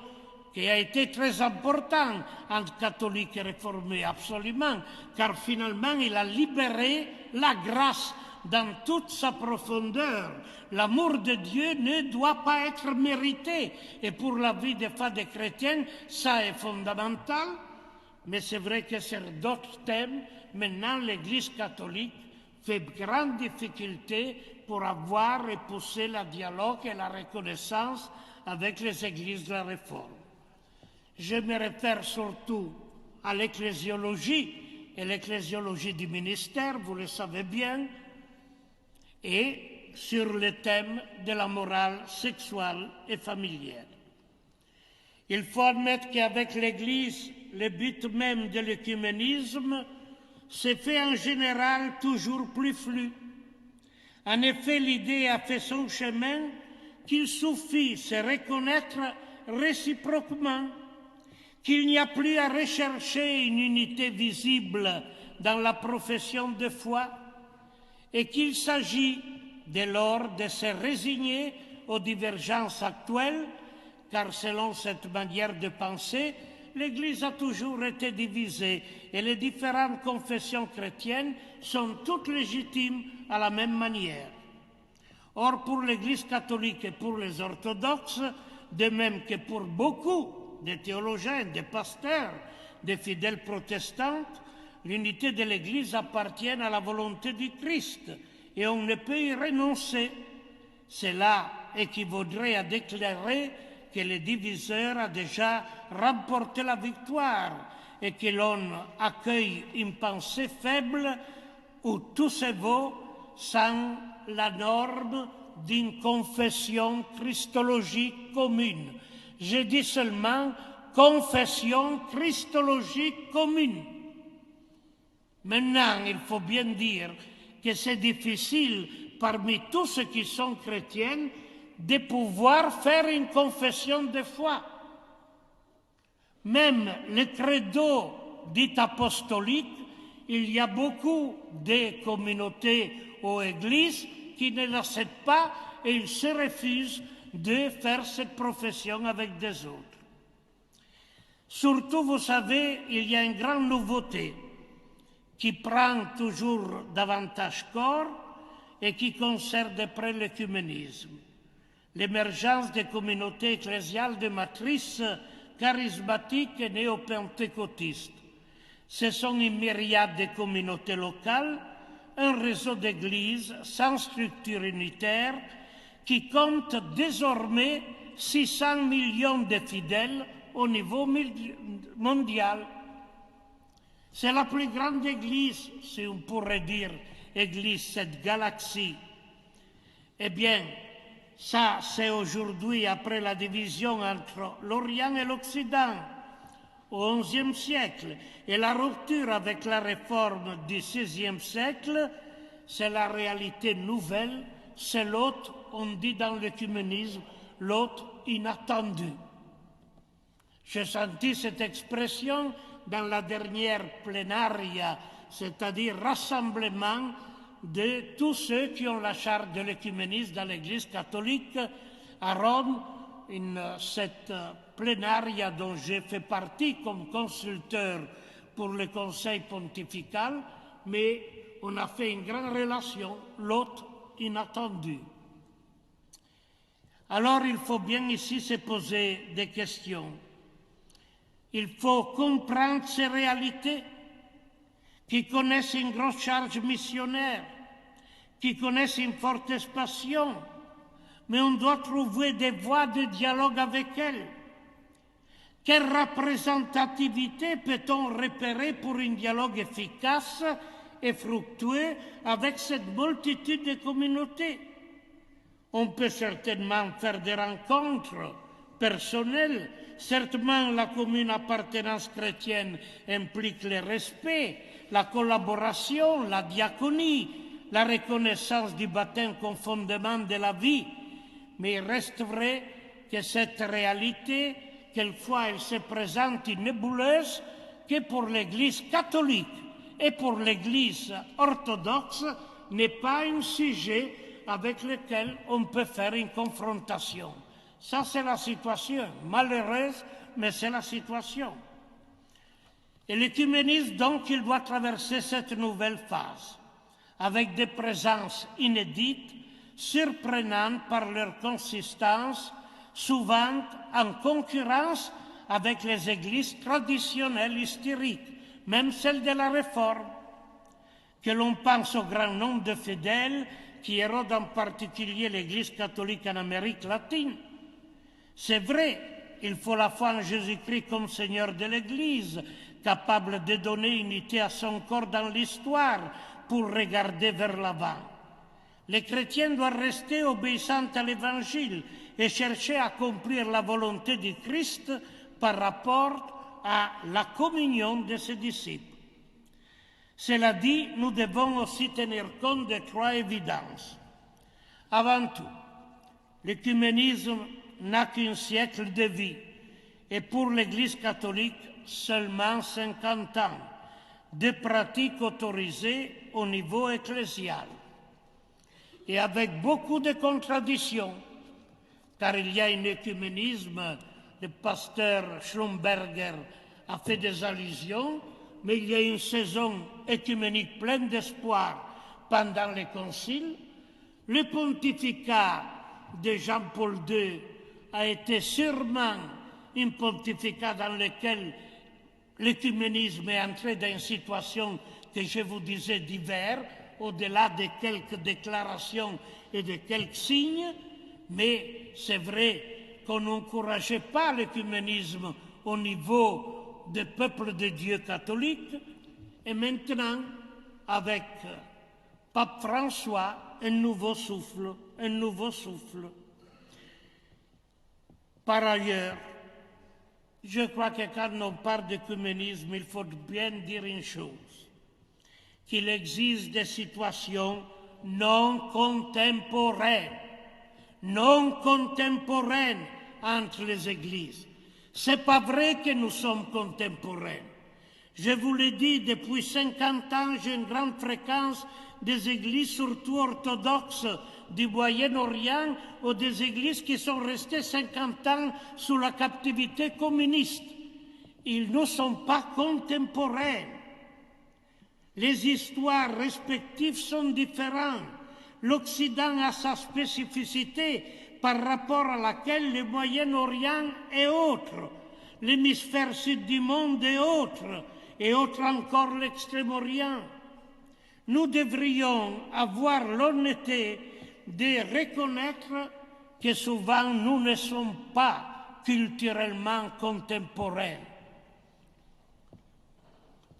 qui a été très important entre catholiques et réformés, absolument, car finalement il a libéré la grâce dans toute sa profondeur. L'amour de Dieu ne doit pas être mérité, et pour la vie des foi des chrétiens, ça est fondamental, mais c'est vrai que sur d'autres thèmes, maintenant l'Église catholique fait grande difficulté pour avoir et pousser le dialogue et la reconnaissance avec les églises de la Réforme. Je me réfère surtout à l'ecclésiologie et l'ecclésiologie du ministère, vous le savez bien, et sur le thème de la morale sexuelle et familiale. Il faut admettre qu'avec l'Église, le but même de l'œcuménisme se fait en général toujours plus flou. En effet, l'idée a fait son chemin qu'il suffit de se reconnaître réciproquement, qu'il n'y a plus à rechercher une unité visible dans la profession de foi et qu'il s'agit dès lors de se résigner aux divergences actuelles, car selon cette manière de penser, l'Église a toujours été divisée et les différentes confessions chrétiennes sont toutes légitimes à la même manière. Or, pour l'Église catholique et pour les orthodoxes, de même que pour beaucoup de théologiens, de pasteurs, de fidèles protestants, l'unité de l'Église appartient à la volonté du Christ et on ne peut y renoncer. Cela équivaudrait à déclarer que le diviseur a déjà remporté la victoire et que l'on accueille une pensée faible où tout se vaut sans la norme d'une confession christologique commune. Je dis seulement confession christologique commune. Maintenant, il faut bien dire que c'est difficile parmi tous ceux qui sont chrétiens de pouvoir faire une confession de foi. Même le credo dit apostolique, il y a beaucoup de communautés ou églises qui ne l'acceptent pas et ils se refusent de faire cette profession avec des autres. Surtout, vous savez, il y a une grande nouveauté qui prend toujours davantage corps et qui concerne de près l'œcuménisme. L'émergence des communautés ecclésiales de matrice charismatique et néo-pentecôtiste. Ce sont une myriade de communautés locales, un réseau d'églises sans structure unitaire qui compte désormais 600 millions de fidèles au niveau mondial. C'est la plus grande église, si on pourrait dire, église, cette galaxie. Eh bien, ça, c'est aujourd'hui, après la division entre l'Orient et l'Occident, au XIe siècle, et la rupture avec la réforme du XVIe siècle, c'est la réalité nouvelle, c'est l'autre, on dit dans l'œcuménisme, l'autre inattendu. J'ai senti cette expression dans la dernière plénaria, c'est-à-dire rassemblement de tous ceux qui ont la charte de l'œcuménisme dans l'Église catholique à Rome, cette plénaria dont j'ai fait partie comme consulteur pour le Conseil pontifical, mais on a fait une grande relation, l'autre inattendu. Alors il faut bien ici se poser des questions. Il faut comprendre ces réalités qui connaissent une grosse charge missionnaire, qui connaissent une forte expansion, mais on doit trouver des voies de dialogue avec elles. Quelle représentativité peut-on repérer pour un dialogue efficace et fructueux avec cette multitude de communautés? On peut certainement faire des rencontres personnelles. Certainement, la commune appartenance chrétienne implique le respect, la collaboration, la diaconie, la reconnaissance du baptême comme fondement de la vie. Mais il reste vrai que cette réalité, quelquefois, elle se présente nébuleuse que pour l'Église catholique et pour l'Église orthodoxe n'est pas un sujet avec lequel on peut faire une confrontation. Ça, c'est la situation, malheureuse, mais c'est la situation. Et l'œcuménisme, donc, il doit traverser cette nouvelle phase, avec des présences inédites, surprenantes par leur consistance, souvent en concurrence avec les églises traditionnelles historiques, même celles de la Réforme. Que l'on pense au grand nombre de fidèles qui érodent en particulier l'Église catholique en Amérique latine. C'est vrai, il faut la foi en Jésus-Christ comme Seigneur de l'Église, capable de donner unité à son corps dans l'histoire pour regarder vers l'avant. Les chrétiens doivent rester obéissants à l'Évangile et chercher à accomplir la volonté du Christ par rapport à la communion de ses disciples. Cela dit, nous devons aussi tenir compte de trois évidences. Avant tout, l'œcuménisme n'a qu'un siècle de vie et pour l'Église catholique seulement 50 ans de pratiques autorisées au niveau ecclésial et avec beaucoup de contradictions, car il y a un œcuménisme, le pasteur Schlumberger a fait des allusions, mais il y a une saison œcuménique pleine d'espoir pendant les conciles. Le pontificat de Jean-Paul II a été sûrement un pontificat dans lequel l'écuménisme est entré dans une situation que je vous disais divers, au-delà de quelques déclarations et de quelques signes, mais c'est vrai qu'on n'encourageait pas l'écuménisme au niveau des peuples de Dieu catholiques, et maintenant, avec Pape François, un nouveau souffle, un nouveau souffle. Par ailleurs, je crois que quand on parle d'écuménisme, il faut bien dire une chose, qu'il existe des situations non contemporaines entre les églises. C'est pas vrai que nous sommes contemporains. Je vous l'ai dit, depuis 50 ans, j'ai une grande fréquence des églises, surtout orthodoxes du Moyen-Orient, ou des églises qui sont restées 50 ans sous la captivité communiste. Ils ne sont pas contemporains. Les histoires respectives sont différentes. L'Occident a sa spécificité par rapport à laquelle le Moyen-Orient est autre, l'hémisphère sud du monde est autre, et autre encore l'Extrême-Orient. Nous devrions avoir l'honnêteté de reconnaître que souvent nous ne sommes pas culturellement contemporains.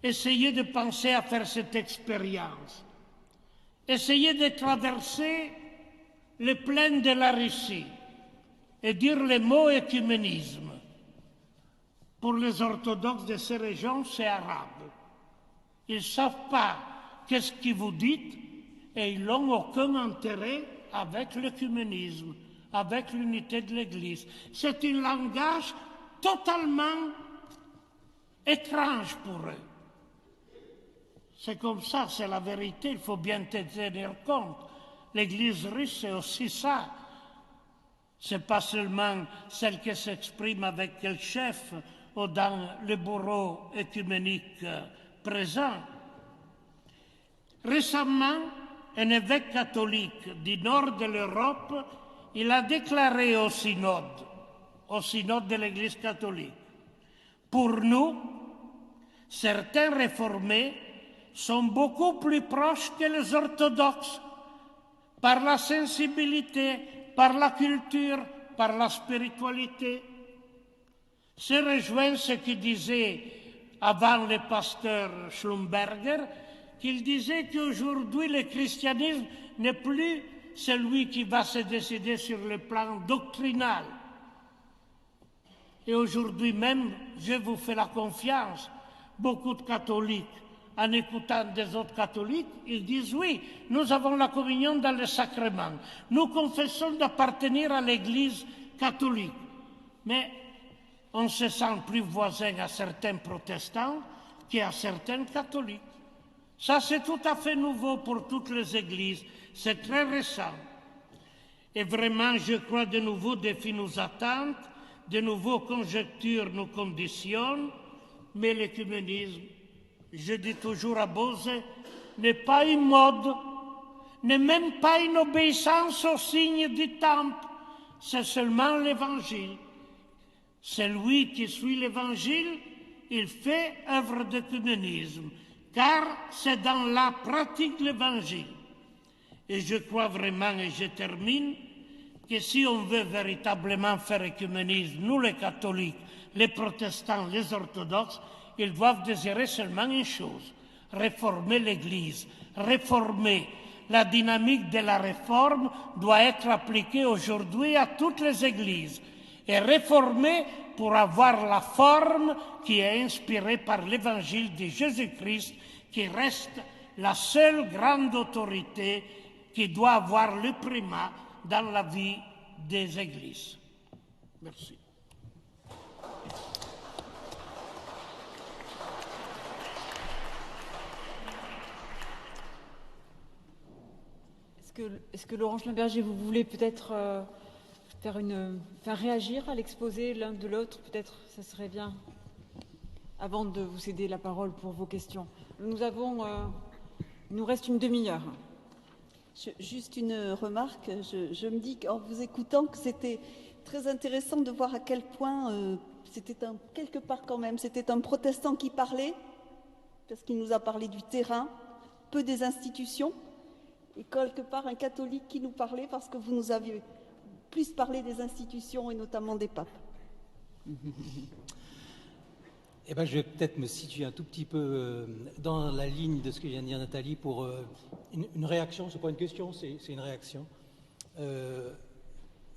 Essayez de penser à faire cette expérience. Essayez de traverser les plaines de la Russie et dire le mot écuménisme. Pour les orthodoxes de ces régions, c'est arabe. Ils ne savent pas qu'est-ce que vous dites et ils n'ont aucun intérêt avec l'écuménisme, avec l'unité de l'Église. C'est un langage totalement étrange pour eux. C'est comme ça, c'est la vérité, il faut bien tenir compte. L'Église russe, c'est aussi ça. Ce n'est pas seulement celle qui s'exprime avec quel chef ou dans le bureau écuménique présent. Récemment, un évêque catholique du nord de l'Europe, il a déclaré au synode de l'Église catholique, pour nous, certains réformés sont beaucoup plus proches que les orthodoxes par la sensibilité, par la culture, par la spiritualité. C'est rejoint ce que disait avant le pasteur Schlumberger, qu'il disait qu'aujourd'hui le christianisme n'est plus celui qui va se décider sur le plan doctrinal. Et aujourd'hui même, je vous fais la confiance, beaucoup de catholiques, en écoutant des autres catholiques, ils disent oui, nous avons la communion dans le sacrement. Nous confessons d'appartenir à l'Église catholique. Mais on se sent plus voisin à certains protestants qu'à certains catholiques. Ça, c'est tout à fait nouveau pour toutes les églises. C'est très récent. Et vraiment, je crois, de nouveaux défis nous attendent, de nouveaux conjectures nous conditionnent, mais l'écuménisme, je dis toujours à Bose, n'est pas une mode, n'est même pas une obéissance aux signes du temple, c'est seulement l'Évangile. Celui qui suit l'Évangile, il fait œuvre d'écuménisme, car c'est dans la pratique de l'Évangile. Et je crois vraiment, et je termine, que si on veut véritablement faire écuménisme, nous les catholiques, les protestants, les orthodoxes, ils doivent désirer seulement une chose, réformer l'Église, réformer. La dynamique de la réforme doit être appliquée aujourd'hui à toutes les églises et réformer pour avoir la forme qui est inspirée par l'évangile de Jésus-Christ, qui reste la seule grande autorité qui doit avoir le primat dans la vie des églises. Merci. Est-ce que Laurent Schlumberger, vous voulez peut-être faire réagir à l'exposé l'un de l'autre? Peut-être ça serait bien, avant de vous céder la parole pour vos questions. Il nous reste une demi-heure. Juste une remarque, je me dis en vous écoutant que c'était très intéressant de voir à quel point quelque part quand même, c'était un protestant qui parlait, parce qu'il nous a parlé du terrain, peu des institutions, et quelque part un catholique qui nous parlait, parce que vous nous aviez plus parlé des institutions et notamment des papes. Eh ben, je vais peut-être me situer un tout petit peu dans la ligne de ce que vient de dire Nathalie pour une réaction, c'est pas une question, c'est une réaction.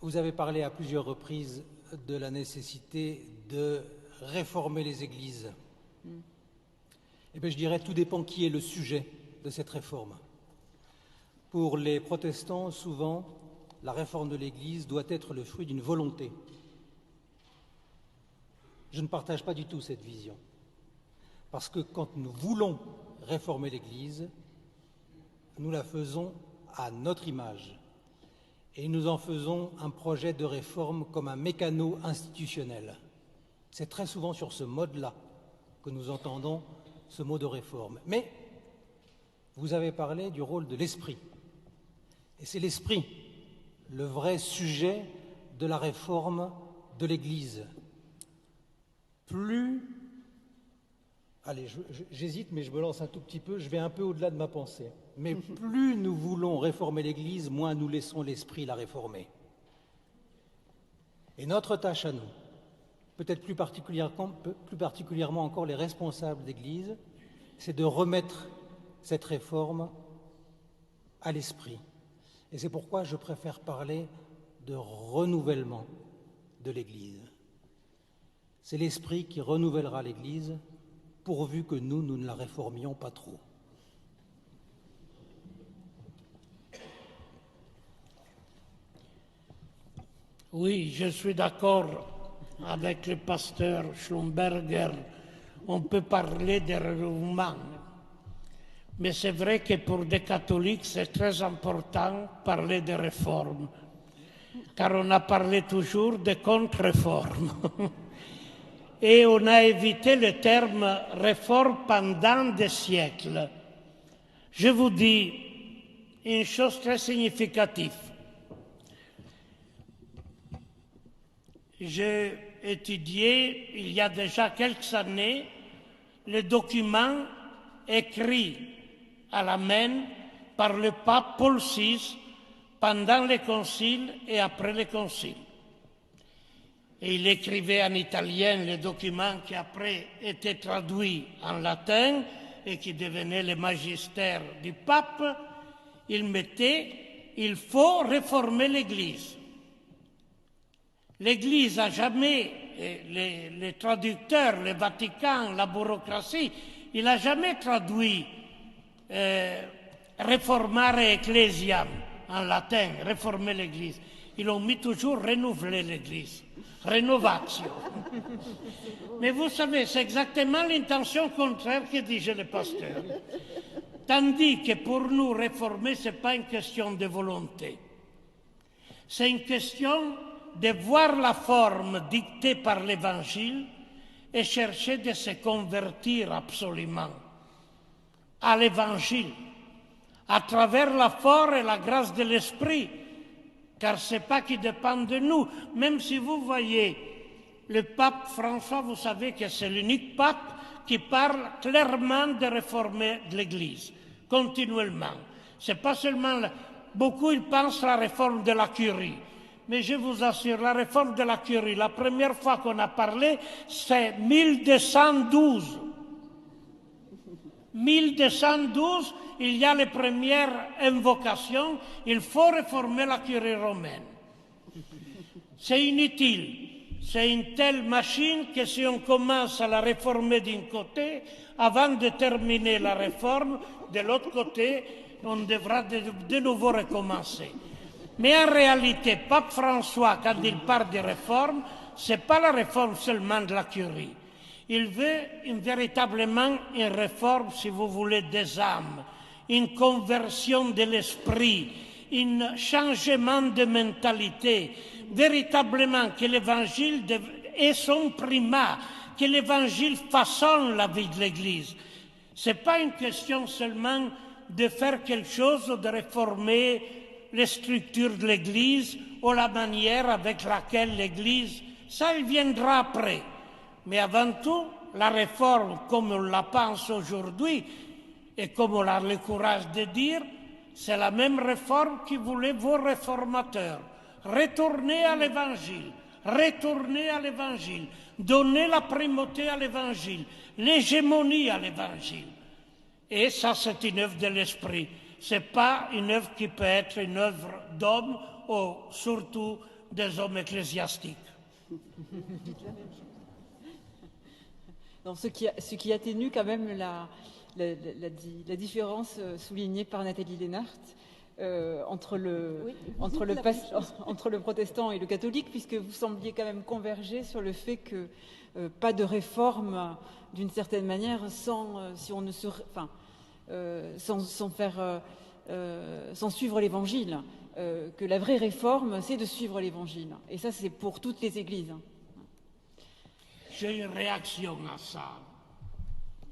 Vous avez parlé à plusieurs reprises de la nécessité de réformer les églises. Eh bien, je dirais, tout dépend qui est le sujet de cette réforme. Pour les protestants, souvent, la réforme de l'Église doit être le fruit d'une volonté. Je ne partage pas du tout cette vision. Parce que quand nous voulons réformer l'Église, nous la faisons à notre image. Et nous en faisons un projet de réforme comme un mécano institutionnel. C'est très souvent sur ce mode-là que nous entendons ce mot de réforme. Mais vous avez parlé du rôle de l'esprit. Et c'est l'esprit, le vrai sujet de la réforme de l'Église. Allez, j'hésite, mais je me lance un tout petit peu, je vais un peu au-delà de ma pensée. Mais plus nous voulons réformer l'Église, moins nous laissons l'Esprit la réformer. Et notre tâche à nous, peut-être plus particulièrement encore les responsables d'Église, c'est de remettre cette réforme à l'Esprit. Et c'est pourquoi je préfère parler de renouvellement de l'Église. C'est l'Esprit qui renouvellera l'Église, pourvu que nous ne la réformions pas trop. Oui, je suis d'accord avec le pasteur Schlumberger. On peut parler de renouvellement. Mais c'est vrai que pour des catholiques, c'est très important de parler de réforme. Car on a parlé toujours de contre-réforme. Et on a évité le terme réforme pendant des siècles. Je vous dis une chose très significative. J'ai étudié, il y a déjà quelques années, le document écrit à la main par le pape Paul VI pendant les conciles et après les conciles. Et il écrivait en italien le document qui après était traduit en latin et qui devenait le magistère du pape. Il mettait « il faut réformer l'Église ». L'Église a jamais, les traducteurs, le Vatican, la bureaucratie, il n'a jamais traduit reformare ecclesiam en latin, réformer l'Église. Ils ont mis toujours renouveler l'Église, rénovation. Mais vous savez, c'est exactement l'intention contraire que disait le pasteur. Tandis que pour nous, réformer, ce n'est pas une question de volonté. C'est une question de voir la forme dictée par l'Évangile et chercher de se convertir absolument à l'Évangile, à travers la force et la grâce de l'Esprit, car ce n'est pas qui dépend de nous. Même si vous voyez le pape François, vous savez que c'est l'unique pape qui parle clairement de réformer l'Église, continuellement. Ce n'est pas seulement... Beaucoup ils pensent à la réforme de la curie. Mais je vous assure, la réforme de la curie, la première fois qu'on a parlé, c'est 1212. 1212, il y a les premières invocations, il faut réformer la curie romaine. C'est inutile. C'est une telle machine que si on commence à la réformer d'un côté, avant de terminer la réforme, de l'autre côté, on devra de nouveau recommencer. Mais en réalité, Pape François, quand il parle de réforme, ce n'est pas la réforme seulement de la curie. Il veut véritablement une réforme, si vous voulez, des âmes, une conversion de l'esprit, un changement de mentalité, véritablement que l'Évangile ait son primat, que l'Évangile façonne la vie de l'Église. Ce n'est pas une question seulement de faire quelque chose ou de réformer les structures de l'Église ou la manière avec laquelle l'Église, ça il viendra après. Mais avant tout, la réforme, comme on la pense aujourd'hui, et comme on a le courage de dire, c'est la même réforme que voulaient vos réformateurs. Retournez à l'Évangile, retournez à l'Évangile, donnez la primauté à l'Évangile, l'hégémonie à l'Évangile. Et ça, c'est une œuvre de l'Esprit. Ce n'est pas une œuvre qui peut être une œuvre d'hommes, ou surtout des hommes ecclésiastiques. Donc, ce qui atténue quand même la différence soulignée par Nathalie Lénart entre le protestant et le catholique, puisque vous sembliez quand même converger sur le fait que pas de réforme, d'une certaine manière, sans suivre l'Évangile. Que la vraie réforme, c'est de suivre l'Évangile. Et ça, c'est pour toutes les églises. J'ai une réaction à ça.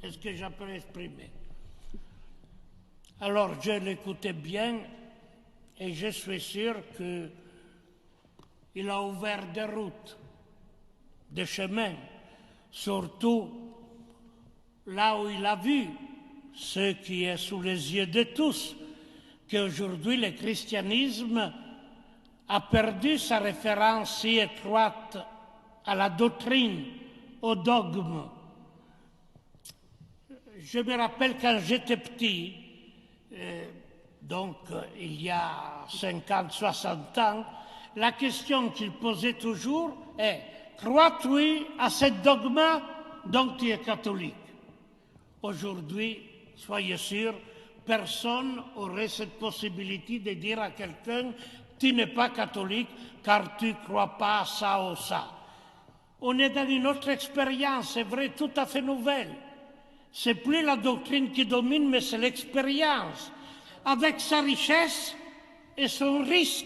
Est-ce que je peux l'exprimer? Alors, je l'écoutais bien et je suis sûr qu'il a ouvert des routes, des chemins, surtout là où il a vu ce qui est sous les yeux de tous, qu'aujourd'hui le christianisme a perdu sa référence si étroite à la doctrine, au dogme. Je me rappelle quand j'étais petit, donc il y a 50, 60 ans, la question qu'il posait toujours est « Crois-tu à ce dogme donc tu es catholique ?» Aujourd'hui, soyez sûrs, personne n'aurait cette possibilité de dire à quelqu'un « Tu n'es pas catholique car tu ne crois pas à ça ou ça ». On est dans une autre expérience, c'est vrai, tout à fait nouvelle. C'est plus la doctrine qui domine, mais c'est l'expérience, avec sa richesse et son risque.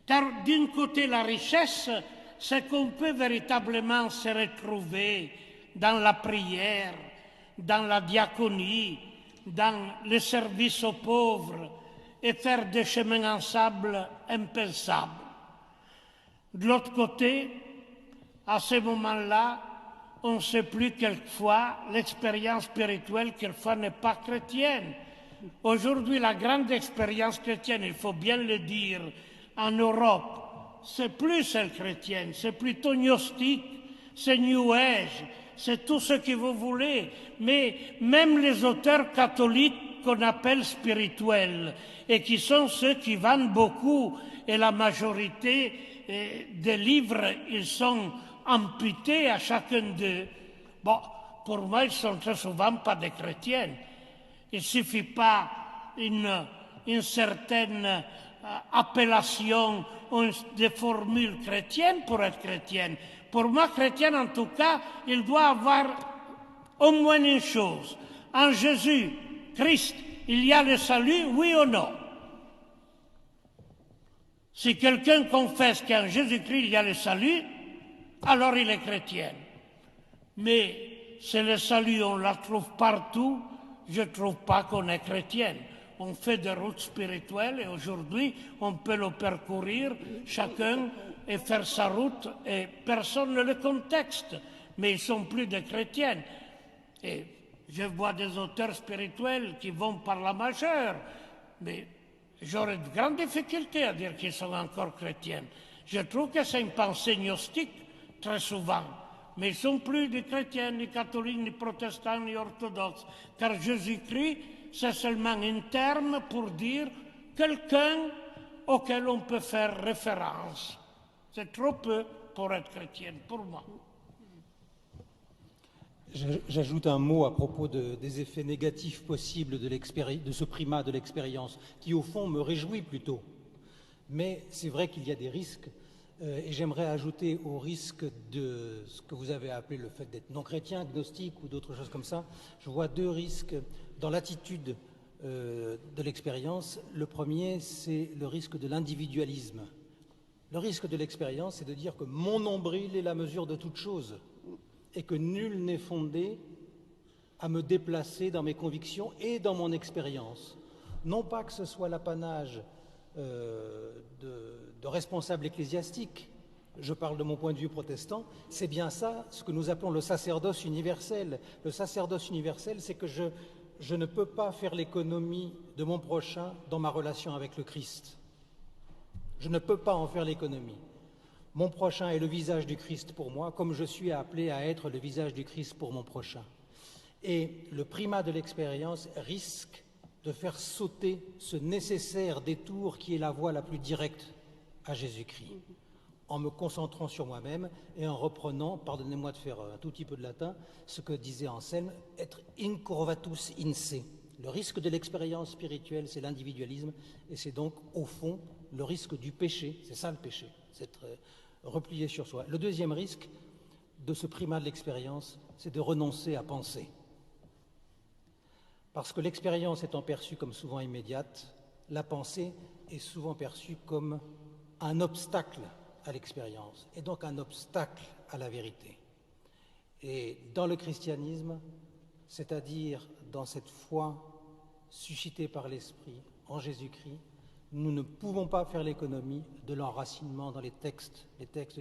Car d'un côté, la richesse, c'est qu'on peut véritablement se retrouver dans la prière, dans la diaconie, dans le service aux pauvres et faire des chemins ensemble impensables. De l'autre côté, à ce moment-là, on ne sait plus quelquefois l'expérience spirituelle, quelquefois n'est pas chrétienne. Aujourd'hui, la grande expérience chrétienne, il faut bien le dire, en Europe, c'est plus celle chrétienne, c'est plutôt gnostique, c'est New Age, c'est tout ce que vous voulez. Mais même les auteurs catholiques qu'on appelle spirituels, et qui sont ceux qui vendent beaucoup, et la majorité des livres, ils sont amputés à chacun d'eux. Bon, pour moi, ils sont très souvent pas des chrétiens. Il ne suffit pas une certaine appellation ou des formules chrétiennes pour être chrétienne. Pour moi, chrétien, en tout cas, il doit avoir au moins une chose. En Jésus, Christ, il y a le salut, oui ou non? Si quelqu'un confesse qu'en Jésus-Christ, il y a le salut, alors il est chrétien. Mais si le salut, on la trouve partout, je ne trouve pas qu'on est chrétien. On fait des routes spirituelles et aujourd'hui, on peut le parcourir, chacun, et faire sa route, et personne ne le contexte. Mais ils ne sont plus des chrétiens. Et je vois des auteurs spirituels qui vont par la majeure, mais j'aurais de grandes difficultés à dire qu'ils sont encore chrétiens. Je trouve que c'est une pensée gnostique, très souvent. Mais ils ne sont plus des chrétiens, ni catholiques, ni protestants, ni orthodoxes. Car Jésus-Christ, c'est seulement un terme pour dire quelqu'un auquel on peut faire référence. C'est trop peu pour être chrétien, pour moi. J'ajoute un mot à propos des effets négatifs possibles de ce primat de l'expérience, qui au fond me réjouit plutôt. Mais c'est vrai qu'il y a des risques, et j'aimerais ajouter au risque de ce que vous avez appelé le fait d'être non-chrétien, gnostique ou d'autres choses comme ça, je vois deux risques dans l'attitude de l'expérience. Le premier, c'est le risque de l'individualisme. Le risque de l'expérience, c'est de dire que mon nombril est la mesure de toute chose, et que nul n'est fondé à me déplacer dans mes convictions et dans mon expérience. Non pas que ce soit l'apanage de responsables ecclésiastiques, je parle de mon point de vue protestant, c'est bien ça ce que nous appelons le sacerdoce universel. Le sacerdoce universel, c'est que je ne peux pas faire l'économie de mon prochain dans ma relation avec le Christ. Je ne peux pas en faire l'économie. Mon prochain est le visage du Christ pour moi, comme je suis appelé à être le visage du Christ pour mon prochain. Et le primat de l'expérience risque de faire sauter ce nécessaire détour qui est la voie la plus directe à Jésus-Christ, en me concentrant sur moi-même et en reprenant, pardonnez-moi de faire un tout petit peu de latin, ce que disait Anselme, être incurvatus in se. Le risque de l'expérience spirituelle, c'est l'individualisme, et c'est donc, au fond, le risque du péché, c'est ça le péché, c'est être replié sur soi. Le deuxième risque de ce primat de l'expérience, c'est de renoncer à penser. Parce que l'expérience étant perçue comme souvent immédiate, la pensée est souvent perçue comme un obstacle à l'expérience, et donc un obstacle à la vérité. Et dans le christianisme, c'est-à-dire dans cette foi suscitée par l'Esprit en Jésus-Christ, nous ne pouvons pas faire l'économie de l'enracinement dans les textes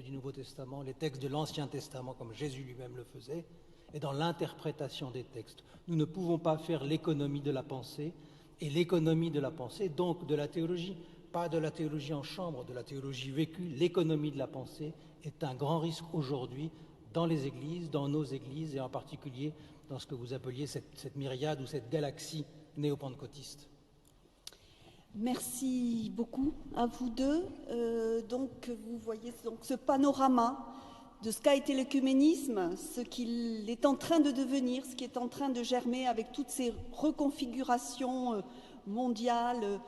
du Nouveau Testament, les textes de l'Ancien Testament, comme Jésus lui-même le faisait, et dans l'interprétation des textes. Nous ne pouvons pas faire l'économie de la pensée, et l'économie de la pensée, donc de la théologie, pas de la théologie en chambre, de la théologie vécue. L'économie de la pensée est un grand risque aujourd'hui dans les églises, dans nos églises, et en particulier dans ce que vous appeliez cette myriade ou cette galaxie néo-pentecôtiste. Merci beaucoup à vous deux. Donc, vous voyez donc ce panorama de ce qu'a été l'œcuménisme, ce qu'il est en train de devenir, ce qui est en train de germer avec toutes ces reconfigurations mondiales,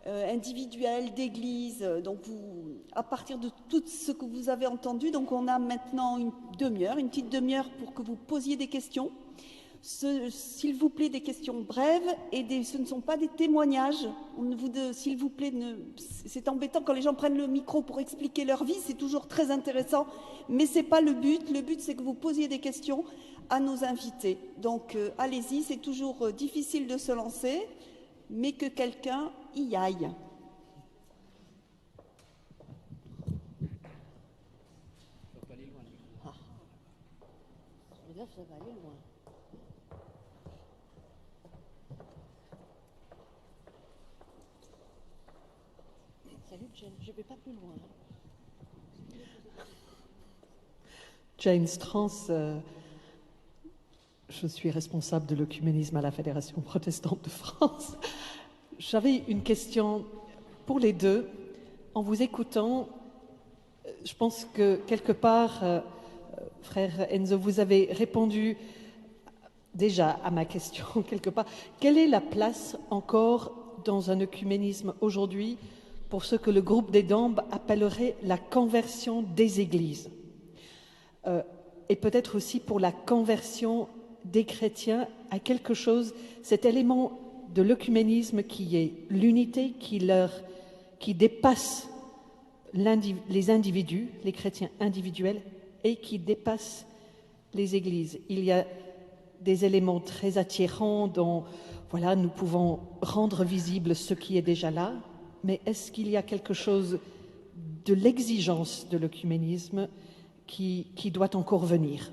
individuelles, d'églises. Donc, à partir de tout ce que vous avez entendu, donc on a maintenant une petite demi-heure pour que vous posiez des questions. S'il vous plaît, des questions brèves et ce ne sont pas des témoignages. S'il vous plaît, c'est embêtant quand les gens prennent le micro pour expliquer leur vie, c'est toujours très intéressant, mais ce n'est pas le but. Le but, c'est que vous posiez des questions à nos invités. Donc, allez-y, c'est toujours difficile de se lancer, mais que quelqu'un y aille. Ça va aller loin. Salut Jane, je ne vais pas plus loin. Jane Strans, je suis responsable de l'œcuménisme à la Fédération protestante de France. J'avais une question pour les deux. En vous écoutant, je pense que quelque part, frère Enzo, vous avez répondu déjà à ma question quelque part. Quelle est la place encore dans un œcuménisme aujourd'hui pour ce que le groupe des Dombes appellerait la conversion des églises, et peut-être aussi pour la conversion des chrétiens à quelque chose, cet élément de l'œcuménisme qui est l'unité, qui dépasse les individus, les chrétiens individuels, et qui dépasse les églises. Il y a des éléments très attirants dont voilà, nous pouvons rendre visible ce qui est déjà là, mais est-ce qu'il y a quelque chose de l'exigence de l'œcuménisme qui doit encore venir?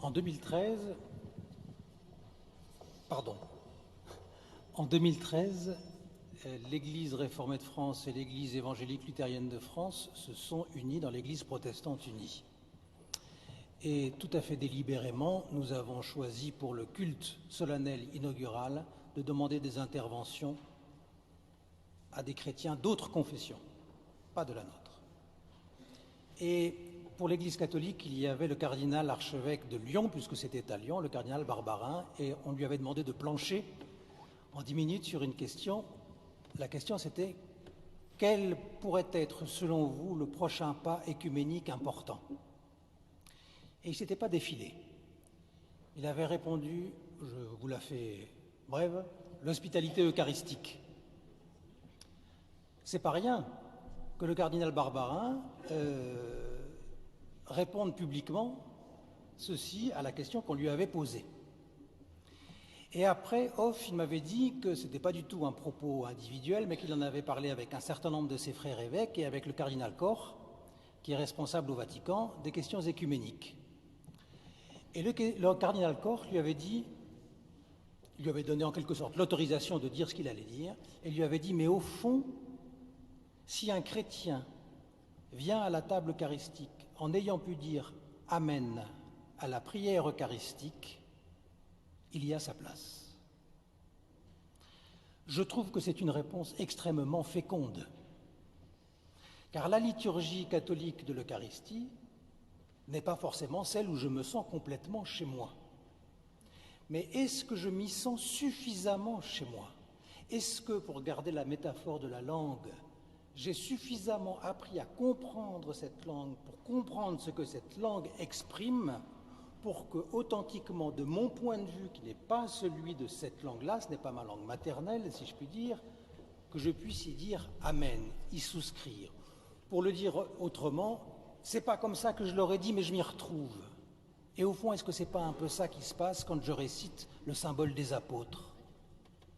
En 2013, l'Église réformée de France et l'Église évangélique luthérienne de France se sont unies dans l'Église protestante unie. Et tout à fait délibérément, nous avons choisi pour le culte solennel inaugural de demander des interventions à des chrétiens d'autres confessions, pas de la nôtre. Et pour l'Église catholique, il y avait le cardinal archevêque de Lyon, puisque c'était à Lyon, le cardinal Barbarin, et on lui avait demandé de plancher en 10 minutes sur une question. La question c'était: quel pourrait être, selon vous, le prochain pas œcuménique important? Et il ne s'était pas défilé. Il avait répondu, je vous la fais brève, l'hospitalité eucharistique. C'est pas rien que le cardinal Barbarin réponde publiquement ceci à la question qu'on lui avait posée. Et après, off, il m'avait dit que ce n'était pas du tout un propos individuel, mais qu'il en avait parlé avec un certain nombre de ses frères évêques et avec le cardinal Koch, qui est responsable au Vatican des questions écuméniques. Et le cardinal Koch lui avait dit, il lui avait donné en quelque sorte l'autorisation de dire ce qu'il allait dire, et lui avait dit, mais au fond, si un chrétien vient à la table eucharistique en ayant pu dire « Amen » à la prière eucharistique, il y a sa place. Je trouve que c'est une réponse extrêmement féconde, car la liturgie catholique de l'Eucharistie n'est pas forcément celle où je me sens complètement chez moi. Mais est-ce que je m'y sens suffisamment chez moi? Est-ce que, pour garder la métaphore de la langue, j'ai suffisamment appris à comprendre cette langue, pour comprendre ce que cette langue exprime, pour que, authentiquement, de mon point de vue, qui n'est pas celui de cette langue-là, ce n'est pas ma langue maternelle, si je puis dire, que je puisse y dire « Amen », y souscrire. Pour le dire autrement, c'est pas comme ça que je l'aurais dit, mais je m'y retrouve. Et au fond, est-ce que c'est pas un peu ça qui se passe quand je récite le symbole des apôtres?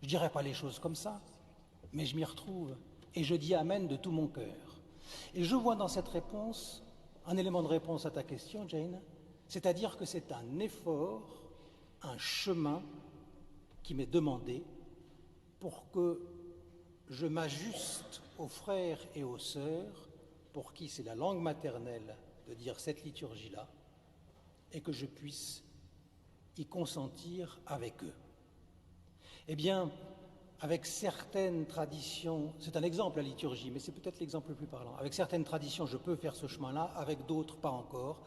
Je dirais pas les choses comme ça, mais je m'y retrouve. Et je dis Amen de tout mon cœur. Et je vois dans cette réponse un élément de réponse à ta question, Jane, c'est-à-dire que c'est un effort, un chemin qui m'est demandé pour que je m'ajuste aux frères et aux sœurs pour qui c'est la langue maternelle de dire cette liturgie-là et que je puisse y consentir avec eux. Eh bien, avec certaines traditions, c'est un exemple la liturgie, mais c'est peut-être l'exemple le plus parlant. Avec certaines traditions, je peux faire ce chemin-là, avec d'autres, pas encore.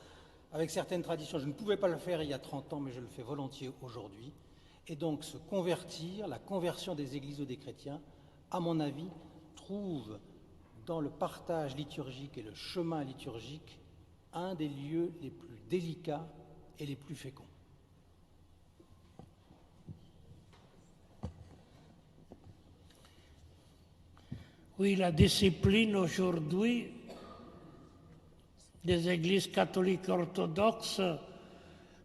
Avec certaines traditions, je ne pouvais pas le faire il y a 30 ans, mais je le fais volontiers aujourd'hui. Et donc, se convertir, la conversion des églises ou des chrétiens, à mon avis, trouve dans le partage liturgique et le chemin liturgique un des lieux les plus délicats et les plus féconds. Oui, la discipline aujourd'hui des églises catholiques orthodoxes,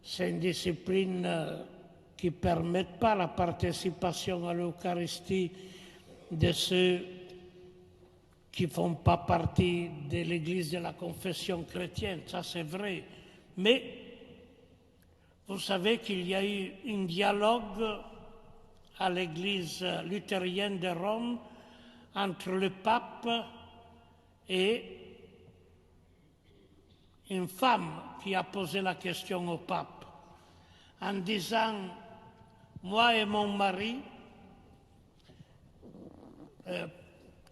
c'est une discipline qui ne permet pas la participation à l'Eucharistie de ceux qui ne font pas partie de l'Église de la confession chrétienne, ça c'est vrai. Mais vous savez qu'il y a eu un dialogue à l'Église luthérienne de Rome entre le pape et une femme qui a posé la question au pape en disant « Moi et mon mari,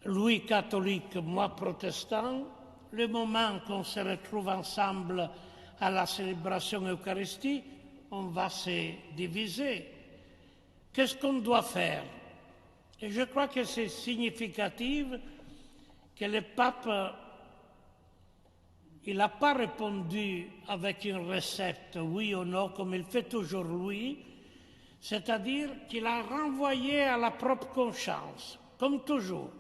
lui catholique, moi protestant, le moment qu'on se retrouve ensemble à la célébration eucharistique, on va se diviser. Qu'est-ce qu'on doit faire ?» Et je crois que c'est significatif que le pape, il n'a pas répondu avec une recette, oui ou non, comme il fait toujours lui, c'est-à-dire qu'il a renvoyé à la propre conscience, comme toujours.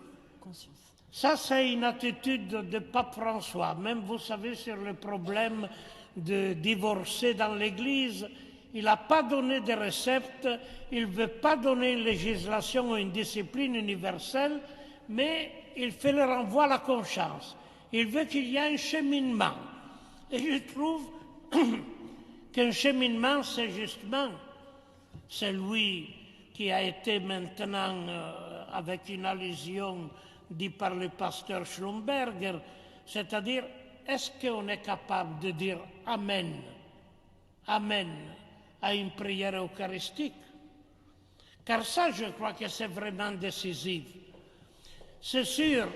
Ça, c'est une attitude de pape François. Même, vous savez, sur le problème de divorcer dans l'Église, il n'a pas donné de recettes, il ne veut pas donner une législation ou une discipline universelle, mais il fait le renvoi à la conscience. Il veut qu'il y ait un cheminement. Et je trouve qu'un cheminement, c'est justement celui qui a été maintenant, avec une allusion dit par le pasteur Schlumberger, c'est-à-dire, est-ce qu'on est capable de dire Amen, Amen à une prière eucharistique? Car ça, je crois que c'est vraiment décisif. C'est sûr,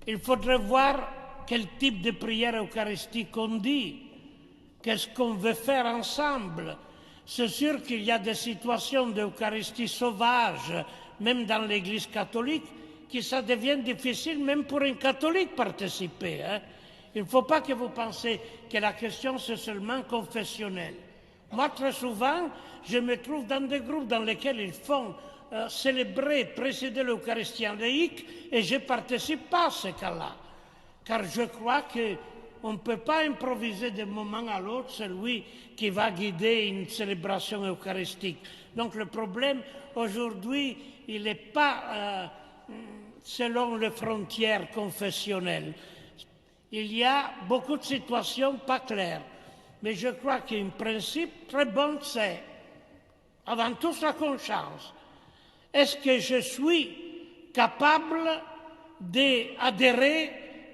il faudrait voir quel type de prière eucharistique on dit, qu'est-ce qu'on veut faire ensemble. C'est sûr qu'il y a des situations d'Eucharistie sauvage, même dans l'Église catholique, que ça devient difficile même pour un catholique participer. Hein. Il ne faut pas que vous pensiez que la question c'est seulement confessionnelle. Moi, très souvent, je me trouve dans des groupes dans lesquels ils font célébrer, présider l'Eucharistie en laïque, et je ne participe pas à ce cas-là. Car je crois que On ne peut pas improviser d'un moment à l'autre celui qui va guider une célébration eucharistique. Donc le problème aujourd'hui, il n'est pas selon les frontières confessionnelles. Il y a beaucoup de situations pas claires. Mais je crois qu'un principe très bon, c'est avant tout la conscience. Est-ce que je suis capable d'adhérer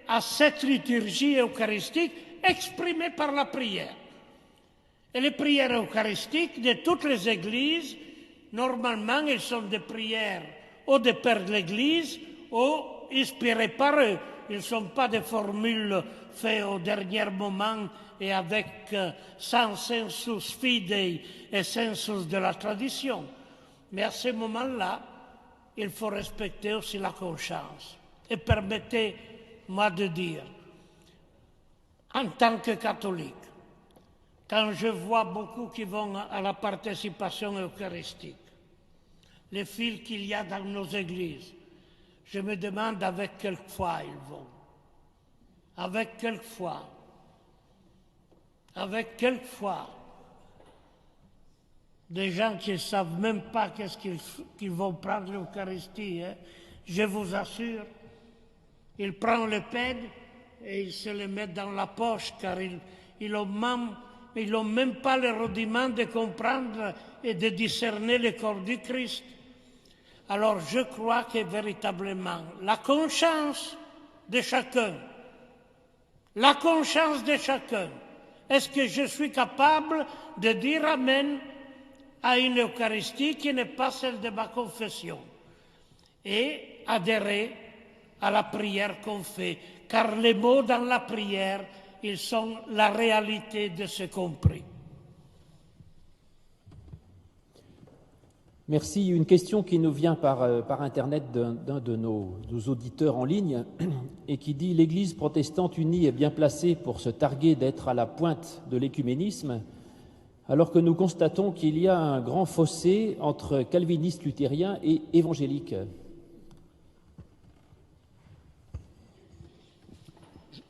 à cette liturgie eucharistique exprimée par la prière? Et les prières eucharistiques de toutes les églises, normalement, elles sont des prières ou des pères de l'Église ou inspirées par eux. Ils ne sont pas des formules faites au dernier moment et avec sans sensus fidei et sensus de la tradition. Mais à ce moment-là, il faut respecter aussi la conscience. Et permettez-moi de dire, en tant que catholique, quand je vois beaucoup qui vont à la participation eucharistique, les fils qu'il y a dans nos églises, je me demande avec quelle foi ils vont. Avec quelle foi? Avec quelle foi? Des gens qui ne savent même pas qu'est-ce qu'ils vont prendre l'Eucharistie, hein? Je vous assure, ils prennent le pain et ils se le mettent dans la poche car ils n'ont même pas le rudiment de comprendre et de discerner le corps du Christ. Alors je crois que véritablement la conscience de chacun, est-ce que je suis capable de dire Amen à une Eucharistie qui n'est pas celle de ma confession et adhérer à la prière qu'on fait, car les mots dans la prière, ils sont la réalité de ce compris. Merci. Une question qui nous vient par Internet d'un de nos auditeurs en ligne et qui dit « L'Église protestante unie est bien placée pour se targuer d'être à la pointe de l'écuménisme, alors que nous constatons qu'il y a un grand fossé entre calvinistes luthériens et évangéliques. »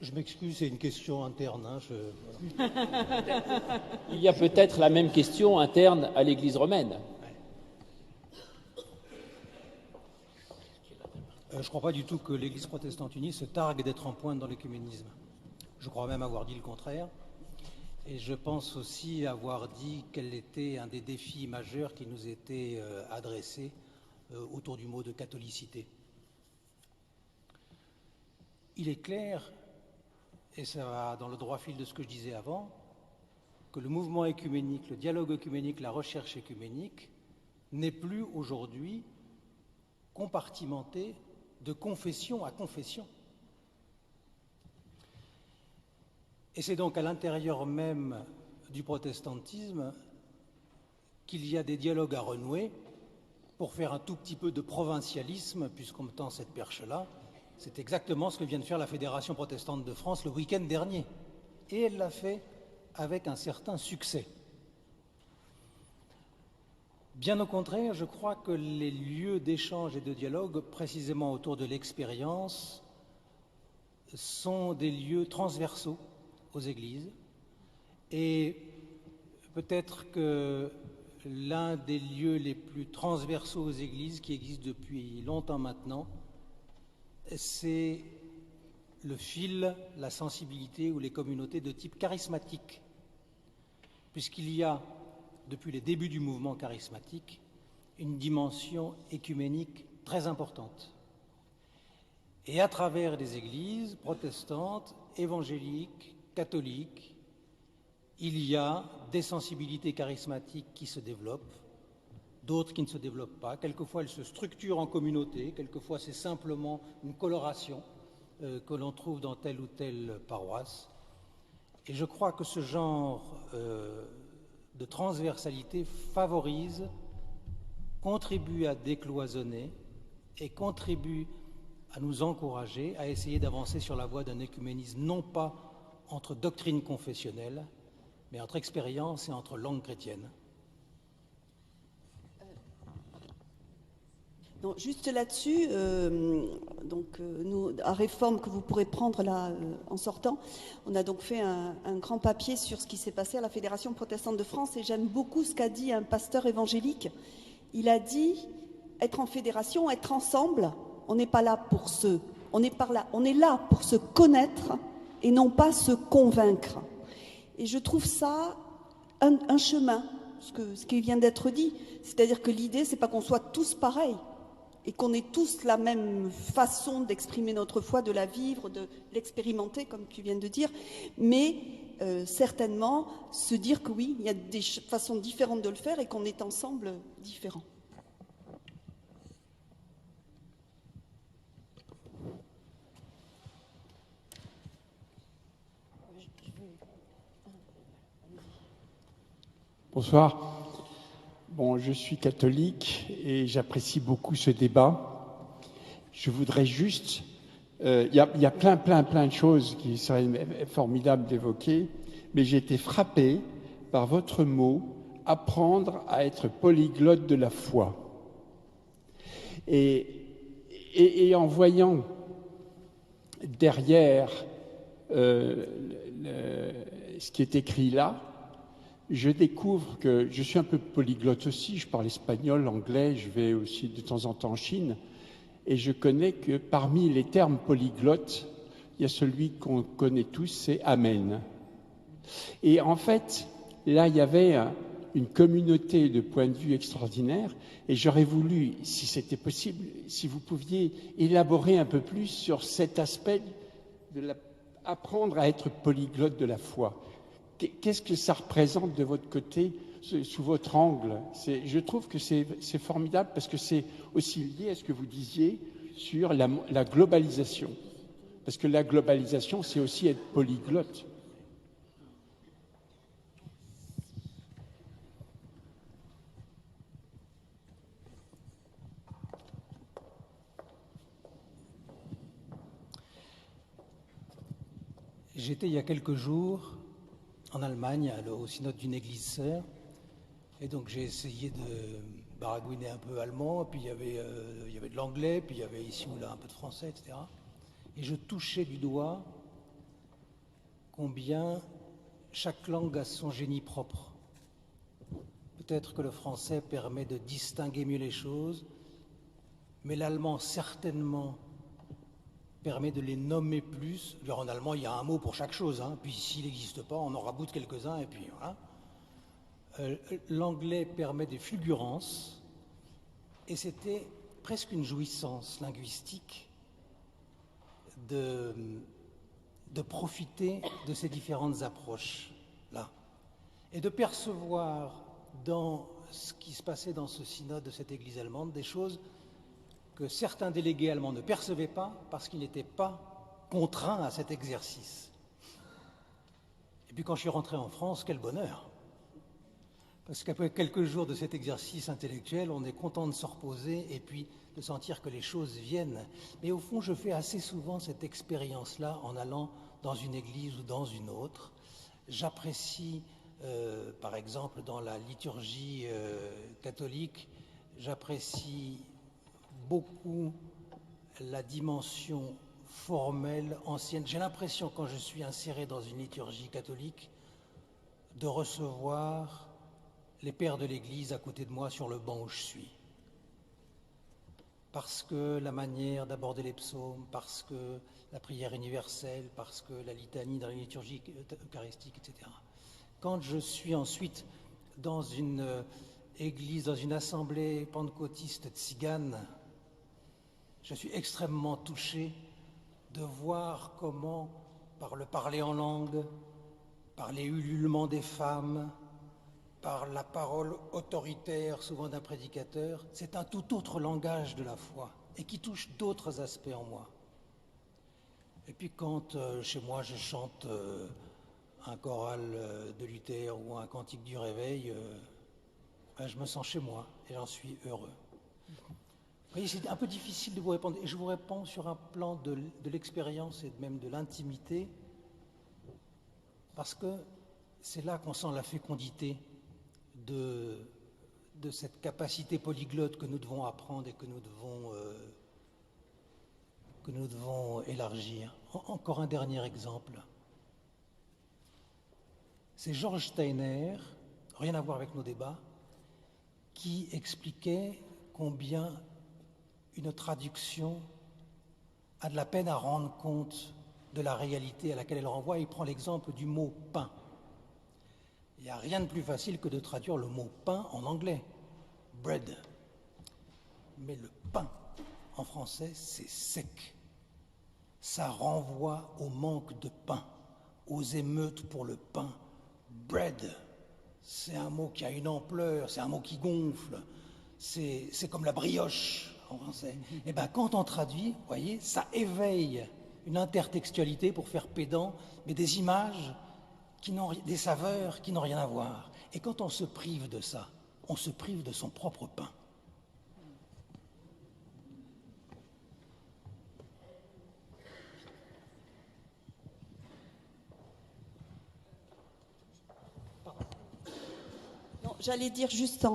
Je m'excuse, c'est une question interne. Il y a peut-être la même question interne à l'Église romaine. Je ne crois pas du tout que l'Église protestante unie se targue d'être en pointe dans l'écuménisme. Je crois même avoir dit le contraire. Et je pense aussi avoir dit quel était un des défis majeurs qui nous était adressé autour du mot de catholicité. Il est clair, et ça va dans le droit fil de ce que je disais avant, que le mouvement écuménique, le dialogue écuménique, la recherche écuménique n'est plus aujourd'hui compartimenté de confession à confession. Et c'est donc à l'intérieur même du protestantisme qu'il y a des dialogues à renouer pour faire un tout petit peu de provincialisme, puisqu'on me tend cette perche-là. C'est exactement ce que vient de faire la Fédération protestante de France le week-end dernier. Et elle l'a fait avec un certain succès. Bien au contraire, je crois que les lieux d'échange et de dialogue, précisément autour de l'expérience, sont des lieux transversaux aux églises. Et peut-être que l'un des lieux les plus transversaux aux églises qui existe depuis longtemps maintenant, c'est le fil, la sensibilité ou les communautés de type charismatique, puisqu'il y a, depuis les débuts du mouvement charismatique, une dimension écuménique très importante. Et à travers les églises protestantes, évangéliques, catholiques, il y a des sensibilités charismatiques qui se développent, d'autres qui ne se développent pas. Quelquefois, elles se structurent en communauté, quelquefois c'est simplement une coloration que l'on trouve dans telle ou telle paroisse. Et je crois que ce genre de transversalité favorise, contribue à décloisonner et contribue à nous encourager à essayer d'avancer sur la voie d'un écuménisme, non pas entre doctrines confessionnelles, mais entre expérience et entre langues chrétiennes. Donc, juste là-dessus, nous, à Réforme, que vous pourrez prendre là en sortant, on a donc fait un grand papier sur ce qui s'est passé à la Fédération protestante de France, et j'aime beaucoup ce qu'a dit un pasteur évangélique. Il a dit, être en fédération, être ensemble, on n'est pas là pour on est là pour se connaître et non pas se convaincre. Et je trouve ça un chemin, ce qui vient d'être dit. C'est-à-dire que l'idée, c'est pas qu'on soit tous pareils et qu'on ait tous la même façon d'exprimer notre foi, de la vivre, de l'expérimenter, comme tu viens de dire, mais certainement se dire que oui, il y a des façons différentes de le faire et qu'on est ensemble différents. Bonsoir. Bon, je suis catholique et j'apprécie beaucoup ce débat. Je voudrais juste... Il y a plein de choses qui seraient formidables d'évoquer, mais j'ai été frappé par votre mot « apprendre à être polyglotte de la foi ». Et en voyant derrière ce qui est écrit là, je découvre que je suis un peu polyglotte aussi, je parle espagnol, anglais, je vais aussi de temps en temps en Chine, et je connais que parmi les termes polyglottes, il y a celui qu'on connaît tous, c'est « Amen ». Et en fait, là, il y avait une communauté de points de vue extraordinaires, et j'aurais voulu, si c'était possible, si vous pouviez élaborer un peu plus sur cet aspect de apprendre à être polyglotte de la foi. Qu'est-ce que ça représente de votre côté, sous votre angle? Je trouve que c'est formidable parce que c'est aussi lié à ce que vous disiez sur la globalisation. Parce que la globalisation, c'est aussi être polyglotte. J'étais il y a quelques jours en Allemagne, au synode d'une église sœur, et donc j'ai essayé de baragouiner un peu allemand, puis il y avait de l'anglais, puis il y avait ici ou là un peu de français, etc. Et je touchais du doigt combien chaque langue a son génie propre. Peut-être que le français permet de distinguer mieux les choses, mais l'allemand certainement permet de les nommer plus. Alors, en allemand, il y a un mot pour chaque chose, hein. Puis s'il n'existe pas, on en raboute quelques-uns, et puis voilà. L'anglais permet des fulgurances, et c'était presque une jouissance linguistique de profiter de ces différentes approches-là, et de percevoir dans ce qui se passait dans ce synode de cette église allemande des choses que certains délégués allemands ne percevaient pas parce qu'ils n'étaient pas contraints à cet exercice. Et puis quand je suis rentré en France, quel bonheur! Parce qu'après quelques jours de cet exercice intellectuel, on est content de se reposer et puis de sentir que les choses viennent. Mais au fond, je fais assez souvent cette expérience-là en allant dans une église ou dans une autre. J'apprécie, par exemple, dans la liturgie catholique, j'apprécie beaucoup la dimension formelle, ancienne. J'ai l'impression, quand je suis inséré dans une liturgie catholique, de recevoir les pères de l'Église à côté de moi sur le banc où je suis. Parce que la manière d'aborder les psaumes, parce que la prière universelle, parce que la litanie dans la liturgie eucharistique, etc. Quand je suis ensuite dans une église, dans une assemblée pentecôtiste tzigane, je suis extrêmement touché de voir comment, par le parler en langue, par les ululements des femmes, par la parole autoritaire, souvent d'un prédicateur, c'est un tout autre langage de la foi et qui touche d'autres aspects en moi. Et puis quand chez moi je chante un choral de Luther ou un cantique du réveil, je me sens chez moi et j'en suis heureux. Vous voyez, c'est un peu difficile de vous répondre. Et je vous réponds sur un plan de l'expérience et même de l'intimité, parce que c'est là qu'on sent la fécondité de de cette capacité polyglotte que nous devons apprendre et que nous devons élargir. Encore un dernier exemple. C'est Georges Steiner, rien à voir avec nos débats, qui expliquait combien une traduction a de la peine à rendre compte de la réalité à laquelle elle renvoie. Il prend l'exemple du mot « pain ». Il n'y a rien de plus facile que de traduire le mot « pain » en anglais, « bread ». Mais le pain, en français, c'est sec. Ça renvoie au manque de pain, aux émeutes pour le pain. Bread, c'est un mot qui a une ampleur, c'est un mot qui gonfle, c'est comme la brioche en français. Et bien quand on traduit, vous voyez, ça éveille une intertextualité, pour faire pédant, mais des images, des saveurs qui n'ont rien à voir. Et quand on se prive de ça, on se prive de son propre pain. J'allais dire juste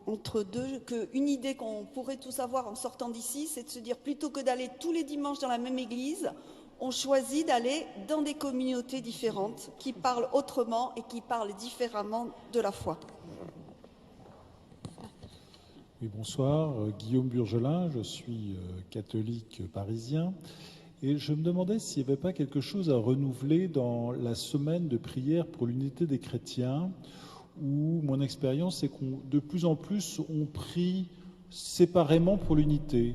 entre deux qu'une idée qu'on pourrait tous avoir en sortant d'ici, c'est de se dire, plutôt que d'aller tous les dimanches dans la même église, on choisit d'aller dans des communautés différentes qui parlent autrement et qui parlent différemment de la foi. Oui, bonsoir. Guillaume Burgelin, je suis catholique parisien. Et je me demandais s'il n'y avait pas quelque chose à renouveler dans la semaine de prière pour l'unité des chrétiens, où mon expérience, c'est qu'on de plus en plus, on prie séparément pour l'unité.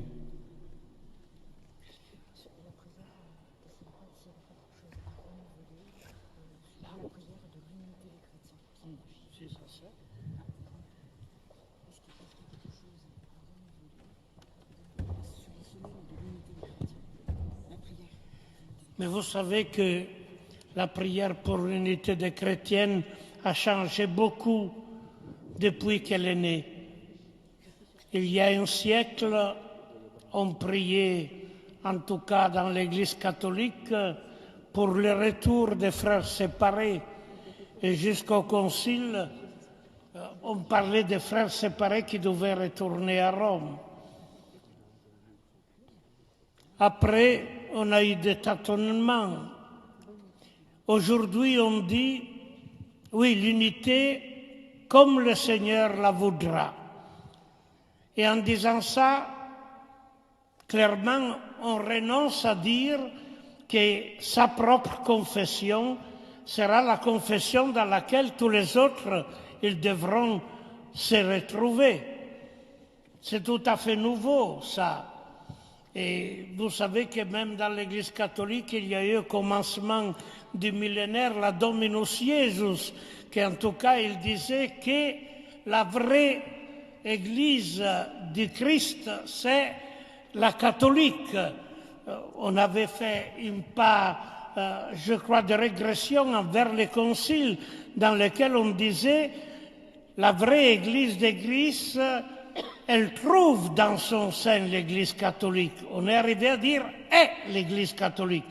Mais vous savez que la prière pour l'unité des chrétiennes a changé beaucoup depuis qu'elle est née. Il y a un siècle, on priait, en tout cas dans l'Église catholique, pour le retour des frères séparés. Et jusqu'au Concile, on parlait des frères séparés qui devaient retourner à Rome. Après, on a eu des tâtonnements. Aujourd'hui, on dit, oui, l'unité comme le Seigneur la voudra. Et en disant ça, clairement, on renonce à dire que sa propre confession sera la confession dans laquelle tous les autres, ils devront se retrouver. C'est tout à fait nouveau, ça. Et vous savez que même dans l'Église catholique, il y a eu au commencement du millénaire la Dominus Iesus, qui en tout cas, il disait que la vraie Église du Christ, c'est la catholique. On avait fait une pas, je crois, de régression envers les conciles, dans lesquels on disait la vraie Église d'Église, elle trouve dans son sein l'Église catholique. On est arrivé à dire « est l'Église catholique ».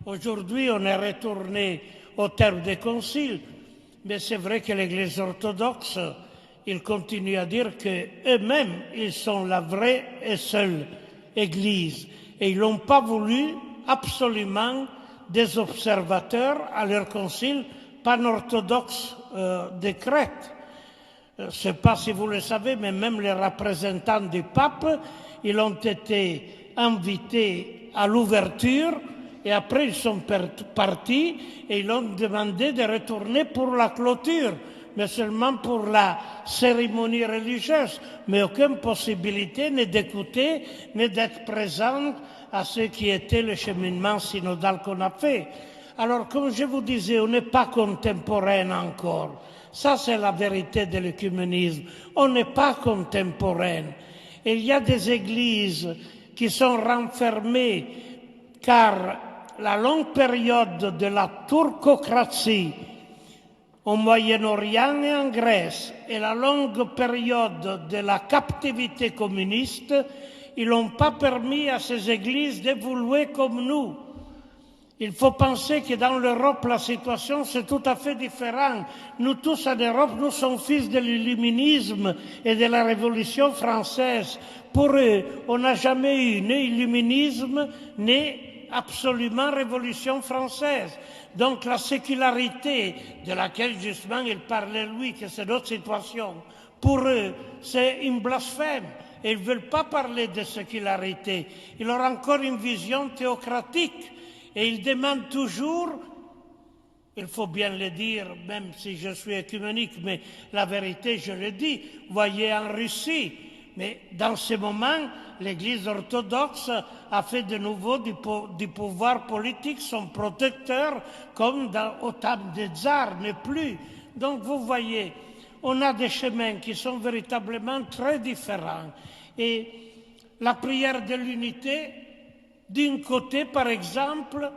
Aujourd'hui, on est retourné au terme des conciles, mais c'est vrai que l'Église orthodoxe, ils continuent à dire qu'eux-mêmes, ils sont la vraie et seule Église. Et ils n'ont pas voulu absolument des observateurs à leur concile panorthodoxe de Crète. Je ne sais pas si vous le savez, mais même les représentants du pape, ils ont été invités à l'ouverture et après ils sont partis et ils ont demandé de retourner pour la clôture, mais seulement pour la cérémonie religieuse, mais aucune possibilité ni d'écouter ni d'être présent à ce qui était le cheminement synodal qu'on a fait. Alors, comme je vous disais, on n'est pas contemporain encore. Ça, c'est la vérité de l'œcuménisme. On n'est pas contemporain. Il y a des églises qui sont renfermées car la longue période de la turcocratie au Moyen-Orient et en Grèce et la longue période de la captivité communiste, ils n'ont pas permis à ces églises d'évoluer comme nous. Il faut penser que dans l'Europe, la situation, c'est tout à fait différent. Nous tous en Europe, nous sommes fils de l'illuminisme et de la Révolution française. Pour eux, on n'a jamais eu ni illuminisme, ni absolument Révolution française. Donc la sécularité de laquelle justement il parlait lui, que c'est notre situation, pour eux, c'est une blasphème. Et ils ne veulent pas parler de sécularité. Ils ont encore une vision théocratique. Et ils demandent toujours, il faut bien le dire, même si je suis œcuménique, mais la vérité, je le dis, voyez en Russie. Mais dans ce moment, l'Église orthodoxe a fait de nouveau du pouvoir politique son protecteur, comme au temps des tsars, mais plus. Donc vous voyez, on a des chemins qui sont véritablement très différents. Et la prière de l'unité, d'un côté, par exemple,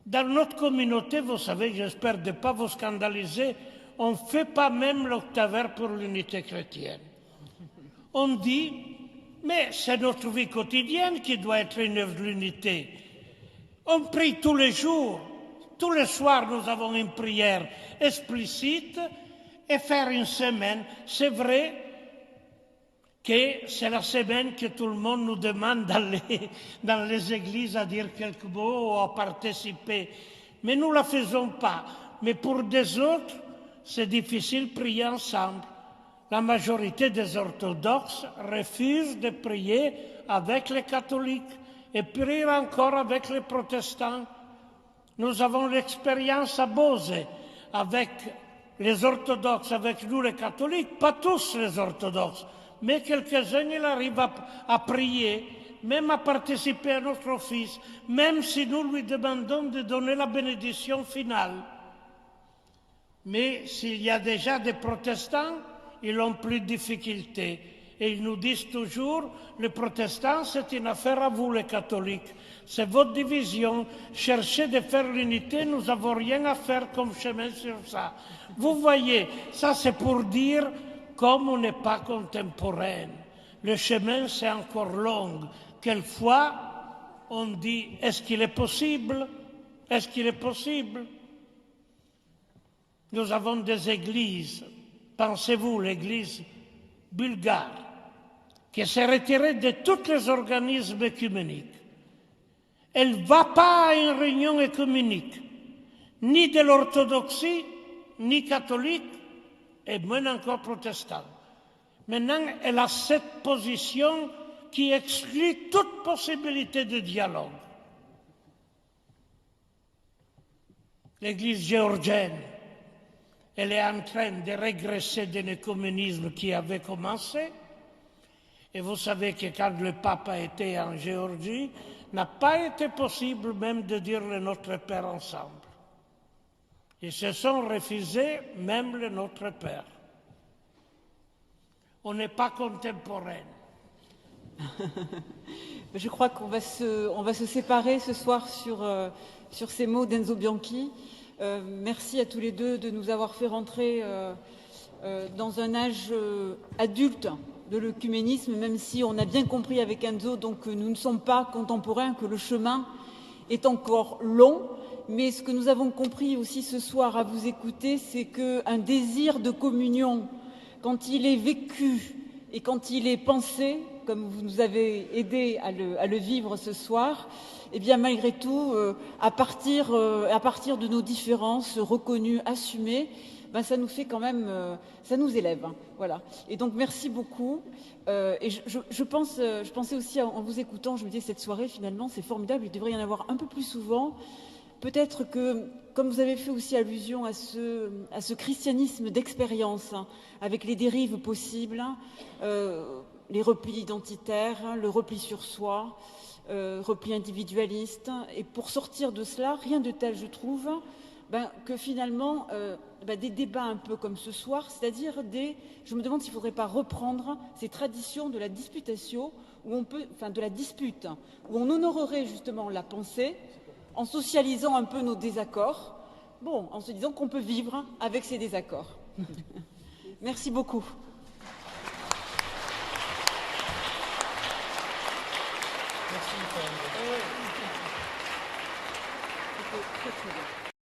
dans notre communauté, vous savez, j'espère de ne pas vous scandaliser, on ne fait pas même l'octavaire pour l'unité chrétienne. On dit, mais c'est notre vie quotidienne qui doit être une œuvre de l'unité. On prie tous les jours, tous les soirs nous avons une prière explicite et faire une semaine, c'est vrai que c'est la semaine que tout le monde nous demande dans les églises à dire quelques mots ou à participer. Mais nous ne la faisons pas. Mais pour des autres, c'est difficile de prier ensemble. La majorité des orthodoxes refusent de prier avec les catholiques et prier encore avec les protestants. Nous avons l'expérience à Bose avec les orthodoxes, avec nous les catholiques, pas tous les orthodoxes. Mais quelques-uns, ils arrivent à prier, même à participer à notre office, même si nous lui demandons de donner la bénédiction finale. Mais s'il y a déjà des protestants, ils ont plus de difficultés. Et ils nous disent toujours, les protestants, c'est une affaire à vous, les catholiques. C'est votre division. Cherchez de faire l'unité, nous n'avons rien à faire comme chemin sur ça. Vous voyez, ça c'est pour dire... Comme on n'est pas contemporain, le chemin c'est encore long. Quelquefois, on dit, est-ce qu'il est possible? Est-ce qu'il est possible? Nous avons des églises, pensez-vous, l'église bulgare, qui s'est retirée de tous les organismes œcuméniques. Elle ne va pas à une réunion œcuménique, ni de l'orthodoxie, ni catholique, et moins encore protestant. Maintenant, elle a cette position qui exclut toute possibilité de dialogue. L'Église géorgienne, elle est en train de régresser d'un œcuménisme qui avait commencé. Et vous savez que quand le pape a été en Géorgie, n'a pas été possible même de dire le Notre Père ensemble. Ils se sont refusés même le Notre Père. On n'est pas contemporain. Je crois qu'on va se séparer ce soir sur ces mots d'Enzo Bianchi. Merci à tous les deux de nous avoir fait rentrer dans un âge adulte de l'œcuménisme, même si on a bien compris avec Enzo donc, que nous ne sommes pas contemporains, que le chemin est encore long. Mais ce que nous avons compris aussi ce soir à vous écouter, c'est qu'un désir de communion, quand il est vécu et quand il est pensé, comme vous nous avez aidé à le vivre ce soir, eh bien malgré tout, à partir de nos différences reconnues, assumées, ben, ça nous fait quand même, ça nous élève. Hein, voilà. Et donc merci beaucoup. Et je pensais aussi en vous écoutant, je me disais cette soirée finalement c'est formidable, il devrait y en avoir un peu plus souvent. Peut-être que, comme vous avez fait aussi allusion à ce christianisme d'expérience, hein, avec les dérives possibles, les replis identitaires, hein, le repli sur soi, repli individualiste, et pour sortir de cela, rien de tel, je trouve, que finalement, des débats un peu comme ce soir, c'est-à-dire je me demande s'il ne faudrait pas reprendre ces traditions de la disputatio, de la dispute, où on honorerait justement la pensée, en socialisant un peu nos désaccords, en se disant qu'on peut vivre avec ces désaccords. Merci beaucoup. Merci. C'était très, très bien.